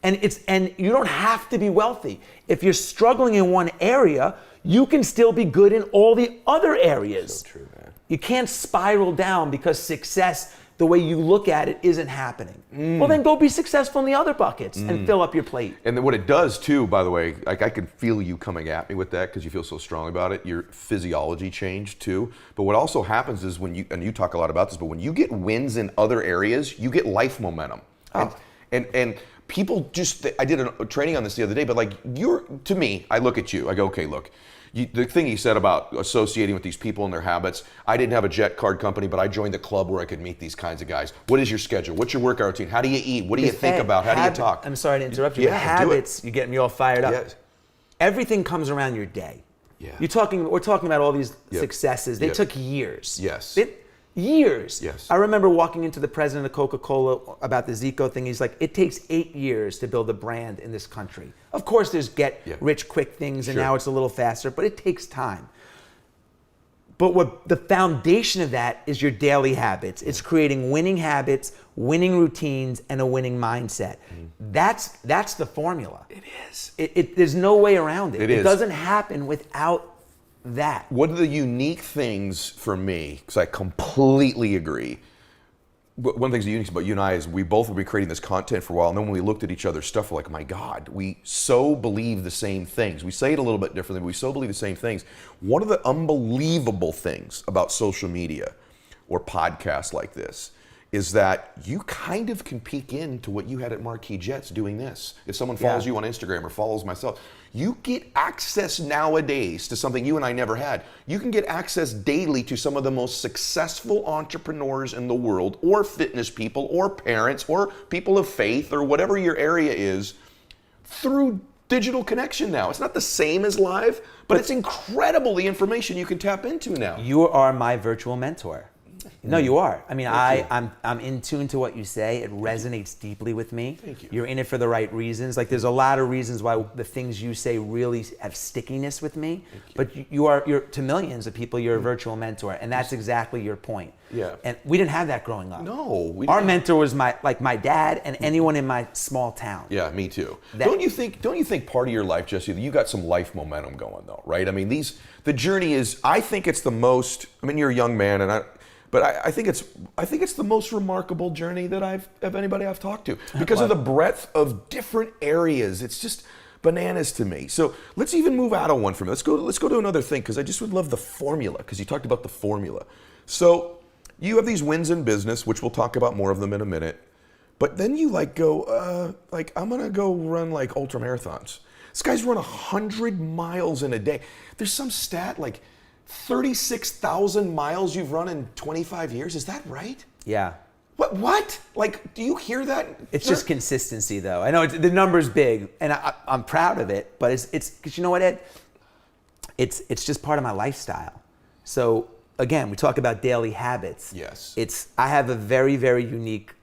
And you don't have to be wealthy. If you're struggling in one area, you can still be good in all the other areas. So true, man. You can't spiral down because success, the way you look at it, isn't happening. Well, then go be successful in the other buckets and fill up your plate. And then what it does too, by the way, like I can feel you coming at me with that because you feel so strong about it. Your physiology changed too. But what also happens is when you talk a lot about this, but when you get wins in other areas, you get life momentum. And people I did a training on this the other day, but like to me, I look at you, I go, okay, look. The thing you said about associating with these people and their habits, I didn't have a jet card company, but I joined a club where I could meet these kinds of guys. What is your schedule? What's your workout routine? How do you eat? What do you think about? How do you talk? I'm sorry to interrupt you, but habits, you get me all fired up. Everything comes around your day. We're talking about all these successes. They took years. Years. I remember walking into the president of Coca-Cola about the Zico thing. He's like, it takes 8 years to build a brand in this country. Of course, there's rich quick things, and now it's a little faster, but it takes time. But what the foundation of that is your daily habits. It's creating winning habits, winning routines, and a winning mindset. That's the formula. It is. There's no way around it. It doesn't happen without that. One of the unique things for me, because I completely agree, one of the things that's unique about you and I is we both have been creating this content for a while, and then when we looked at each other's stuff, we're like, my God, we so believe the same things. We say it a little bit differently, but we so believe the same things. One of the unbelievable things about social media or podcasts like this is that you kind of can peek into what you had at Marquee Jets doing this. If someone follows you on Instagram or follows myself, you get access nowadays to something you and I never had. You can get access daily to some of the most successful entrepreneurs in the world, or fitness people, or parents, or people of faith, or whatever your area is, through digital connection now. It's not the same as live, but it's incredible the information you can tap into now. You are my virtual mentor. No, you are. I mean, I'm in tune to what you say. It resonates deeply with me. Thank you. You're in it for the right reasons. Like, there's a lot of reasons why the things you say really have stickiness with me. But you're to millions of people, you're a virtual mentor, and that's exactly your point. And we didn't have that growing up. No, our mentor was my dad and anyone in my small town. Yeah, me too. Don't you think part of your life, Jesse, that you got some life momentum going though, right? I mean, the journey is. I think it's the most. I mean, you're a young man, but I think it's the most remarkable journey that of anybody I've talked to because of the breadth of different areas. It's just bananas to me. So let's even move out of one for me. Let's go to another thing, because I just would love the formula, because you talked about the formula. So you have these wins in business, which we'll talk about more of them in a minute. But then you go, I'm gonna go run like ultra marathons. This guy's run 100 miles in a day. There's some stat like 36,000 miles you've run in 25 years. Is that right? Yeah. What? Like, do you hear that? It's just consistency, though. I know the number's big, and I'm proud of it. But it's because you know what, Ed? It's just part of my lifestyle. So again, we talk about daily habits. Yes. I have a very, very unique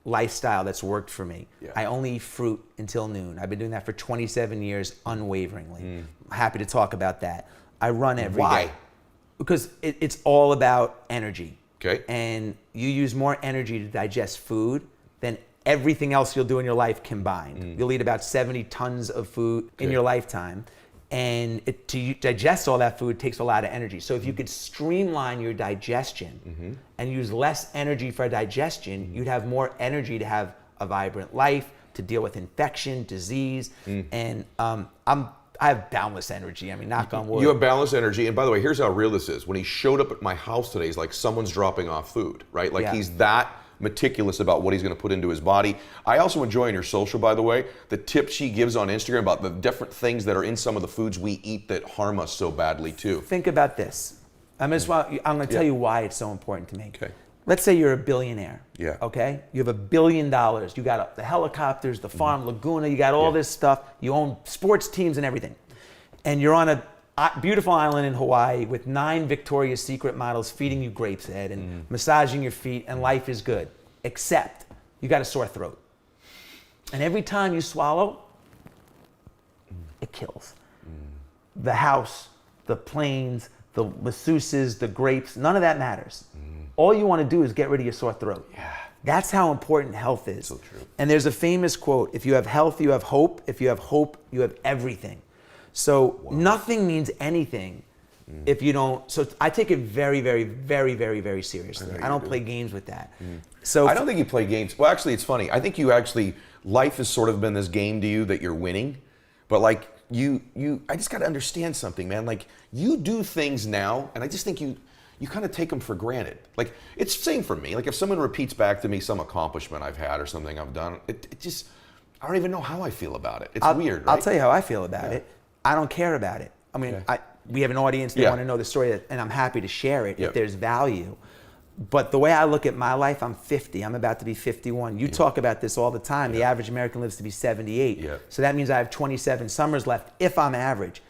lifestyle that's worked for me. Yeah. I only eat fruit until noon. I've been doing that for 27 years unwaveringly. I'm happy to talk about that. I run every day. Why? Because it's all about energy. Okay. And you use more energy to digest food than everything else you'll do in your life combined. You'll eat about 70 tons of food in your lifetime. And to digest all that food takes a lot of energy. So if you could streamline your digestion and use less energy for digestion, you'd have more energy to have a vibrant life, to deal with infection, disease, and I have boundless energy. I mean, knock on wood. You have balanced energy. And by the way, here's how real this is. When he showed up at my house today, he's like, someone's dropping off food, right? Like he's that meticulous about what he's going to put into his body. I also enjoy in your social, by the way, the tips she gives on Instagram about the different things that are in some of the foods we eat that harm us so badly too. Think about this. I'm going to tell you why it's so important to me. Okay. Let's say you're a billionaire. Yeah. Okay? You have $1 billion. You got the helicopters, the farm, Laguna. You got all this stuff. You own sports teams and everything. And you're on a beautiful island in Hawaii with 9 Victoria's Secret models feeding you grapes, Ed, and massaging your feet, and life is good. Except you got a sore throat. And every time you swallow, it kills. The house, the planes, the masseuses, the grapes, none of that matters. All you want to do is get rid of your sore throat. Yeah. That's how important health is. So true. And there's a famous quote, if you have health, you have hope. If you have hope, you have everything. So nothing means anything if you don't. So I take it very, very, very, very, very seriously. I don't play games with that. So I don't think you play games. Well, actually, it's funny. I think you actually, life has sort of been this game to you that you're winning. But like I just got to understand something, man. Like you do things now, and I just think you kind of take them for granted. Like it's the same for me. Like if someone repeats back to me some accomplishment I've had or something I've done, it just, I don't even know how I feel about it. It's weird, right? I'll tell you how I feel about it. I don't care about it. I mean, we have an audience, they want to know the story, and I'm happy to share it if there's value. But the way I look at my life, I'm 50. I'm about to be 51. You talk about this all the time. The average American lives to be 78. So that means I have 27 summers left if I'm average.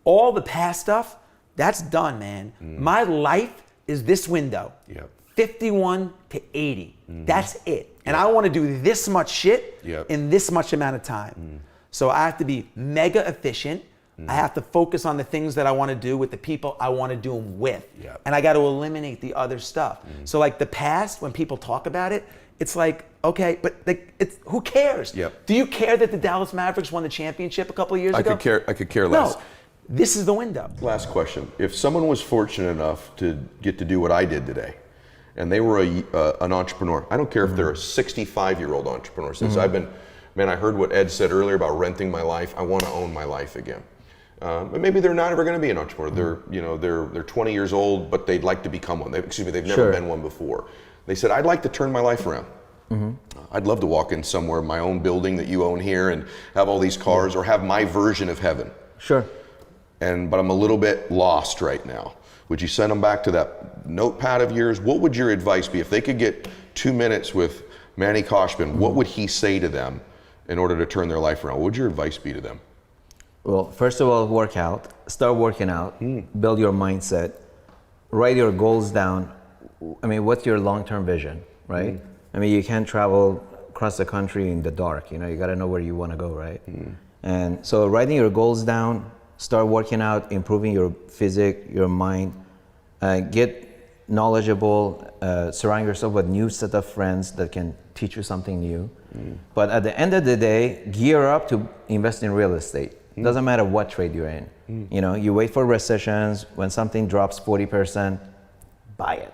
All the past stuff, that's done, man. My life is this window. 51 to 80. That's it. And I want to do this much shit in this much amount of time. So I have to be mega efficient. I have to focus on the things that I want to do with the people I want to do them with. And I got to eliminate the other stuff. So like the past, when people talk about it, it's like, okay, but it's who cares? Do you care that the Dallas Mavericks won the championship a couple of years ago? I could care less. No, this is the window. Last question. If someone was fortunate enough to get to do what I did today, and they were an entrepreneur, I don't care if they're a 65-year-old entrepreneur, since I've been, man, I heard what Ed said earlier about renting my life. I want to own my life again. But maybe they're not ever going to be an entrepreneur. They're 20 years old, but they'd like to become one. They've never been one before. They said, I'd like to turn my life around. I'd love to walk in somewhere, my own building that you own here, and have all these cars, or have my version of heaven. But I'm a little bit lost right now. Would you send them back to that notepad of yours? What would your advice be if they could get 2 minutes with Manny Khoshbin? What would he say to them in order to turn their life around? What would your advice be to them? Well, first of all, work out. Start working out. Build your mindset. Write your goals down. I mean, what's your long-term vision, right? I mean, you can't travel across the country in the dark. You got to know where you want to go, right? And so writing your goals down, start working out, improving your physique, your mind, get knowledgeable, surround yourself with new set of friends that can teach you something new. But at the end of the day, gear up to invest in real estate. Doesn't matter what trade you're in. You wait for recessions. When something drops 40%, buy it.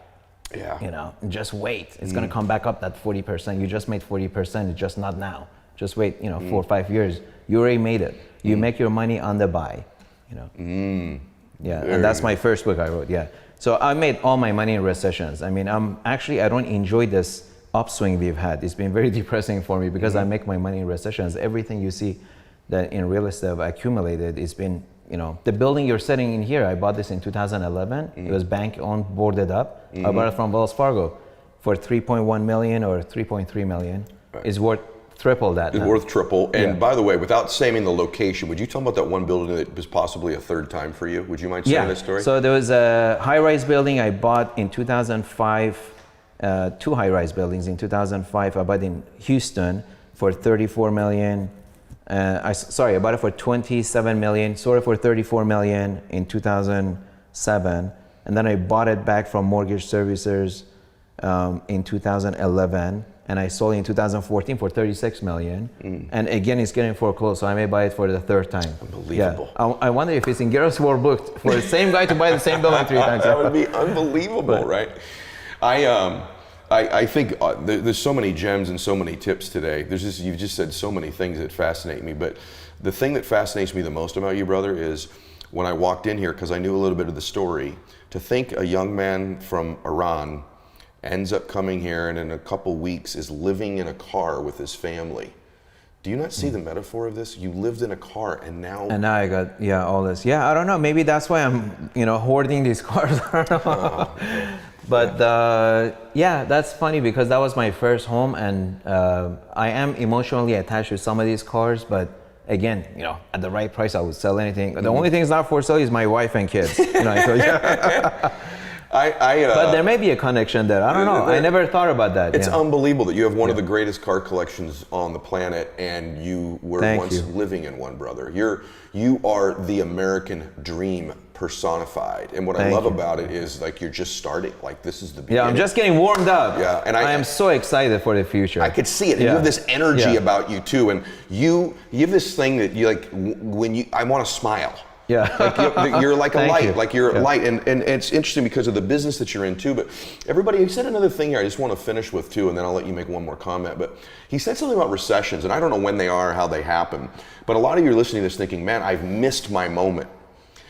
Just wait. It's going to come back up that 40%. You just made 40%. It's just not now. Just wait, 4 or 5 years. You already made it. You make your money on the buy. And that's my first book I wrote. So I made all my money in recessions. I mean, I don't enjoy this upswing we've had. It's been very depressing for me because I make my money in recessions. Everything you see that in real estate I've accumulated, it's been the building you're sitting in here, I bought this in 2011. It was bank owned, boarded up. I bought it from Wells Fargo for 3.1 million or 3.3 million. It's worth triple that. It's worth triple. And by the way, without saying the location, would you tell me about that one building that was possibly a third time for you? Would you mind sharing this story? So there was a high-rise building I bought in 2005, two high-rise buildings in 2005. I bought in Houston for 34 million. I bought it for 27 million, sold it for 34 million in 2007. And then I bought it back from mortgage servicers in 2011. And I sold it in 2014 for 36 million. And again, it's getting foreclosed, so I may buy it for the third time. Unbelievable. Yeah. I wonder if it's in Garrett's World Book for the same guy to buy the same building 3 times. That would be unbelievable, right? I think there's so many gems and so many tips today. You've just said so many things that fascinate me. But the thing that fascinates me the most about you, brother, is when I walked in here, because I knew a little bit of the story, to think a young man from Iran ends up coming here and in a couple weeks is living in a car with his family. Do you not see the metaphor of this? You lived in a car and now I got all this. Yeah, I don't know. Maybe that's why I'm hoarding these cars. I don't know. But that's funny because that was my first home, and I am emotionally attached to some of these cars. But again, at the right price, I would sell anything. The only thing that's not for sale is my wife and kids. But there may be a connection there. I don't know. I never thought about that. It's unbelievable that you have one of the greatest car collections on the planet, and you were once living in one, brother. You are the American dream personified. And what I love about it is like you're just starting. Like this is the beginning. Yeah, I'm just getting warmed up. Yeah, and I am so excited for the future. I could see it. And you have this energy about you too, and you have this thing that you like when I want to smile. Yeah, like you're like a light, like you're a light, and it's interesting because of the business that you're in too. But everybody, he said another thing here I just want to finish with too, and then I'll let you make one more comment. But he said something about recessions, and I don't know when they are, how they happen. But a lot of you are listening to this thinking, man, I've missed my moment.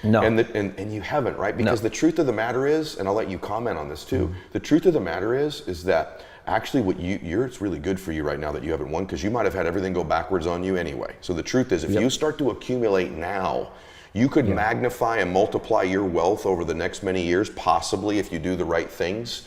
No, and you haven't, right? Because the truth of the matter is, and I'll let you comment on this too. The truth of the matter is that actually what it's really good for you right now that you haven't won, because you might have had everything go backwards on you anyway. So the truth is, if you start to accumulate now, you could magnify and multiply your wealth over the next many years, possibly if you do the right things,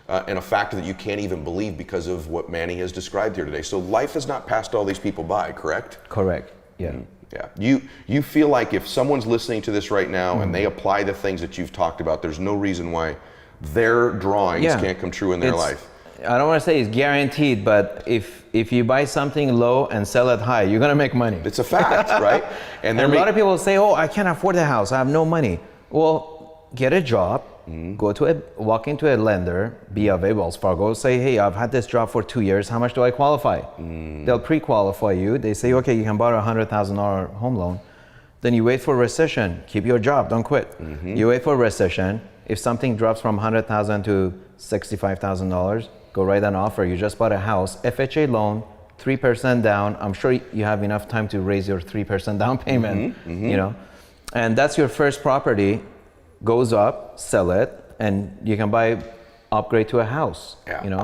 and a factor that you can't even believe because of what Manny has described here today. So life has not passed all these people by, correct? Correct, yeah. Yeah. You feel like if someone's listening to this right now and they apply the things that you've talked about, there's no reason why their drawings can't come true in their life. I don't want to say it's guaranteed, but if you buy something low and sell it high, you're gonna make money. It's a fact, right? And a lot of people say, "Oh, I can't afford the house. I have no money." Well, get a job, walk into a lender, be a Wells Fargo, say, "Hey, I've had this job for 2 years. How much do I qualify?" They'll pre-qualify you. They say, "Okay, you can borrow $100,000 home loan." Then you wait for recession. Keep your job. Don't quit. You wait for recession. If something drops from $100,000 to $65,000. Go write an offer. You just bought a house, FHA loan, 3% down. I'm sure you have enough time to raise your 3% down payment, and that's your first property. Goes up, sell it, and you can upgrade to a house.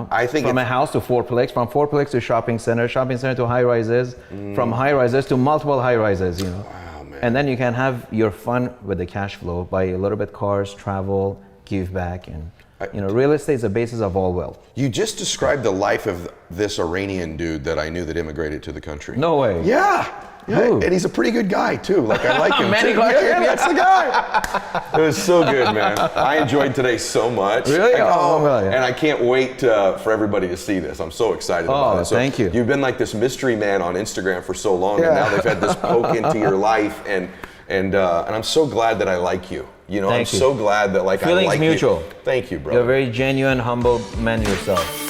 I think from a house to fourplex, from fourplex to shopping center to high rises, from high rises to multiple high rises. Wow, man. And then you can have your fun with the cash flow, buy a little bit cars, travel, give back, and real estate is the basis of all wealth. You just described the life of this Iranian dude that I knew that immigrated to the country. No way. Yeah. And he's a pretty good guy too. Like I like him. Manny Khoshbin. Yeah, that's the guy. It was so good, man. I enjoyed today so much. Really? And I can't wait for everybody to see this. I'm so excited about it. So thank you. You've been like this mystery man on Instagram for so long, and now they've had this poke into your life, and I'm so glad that I like you. I'm so glad that I like you. Feelings mutual. Thank you, brother. You're a very genuine, humble man yourself.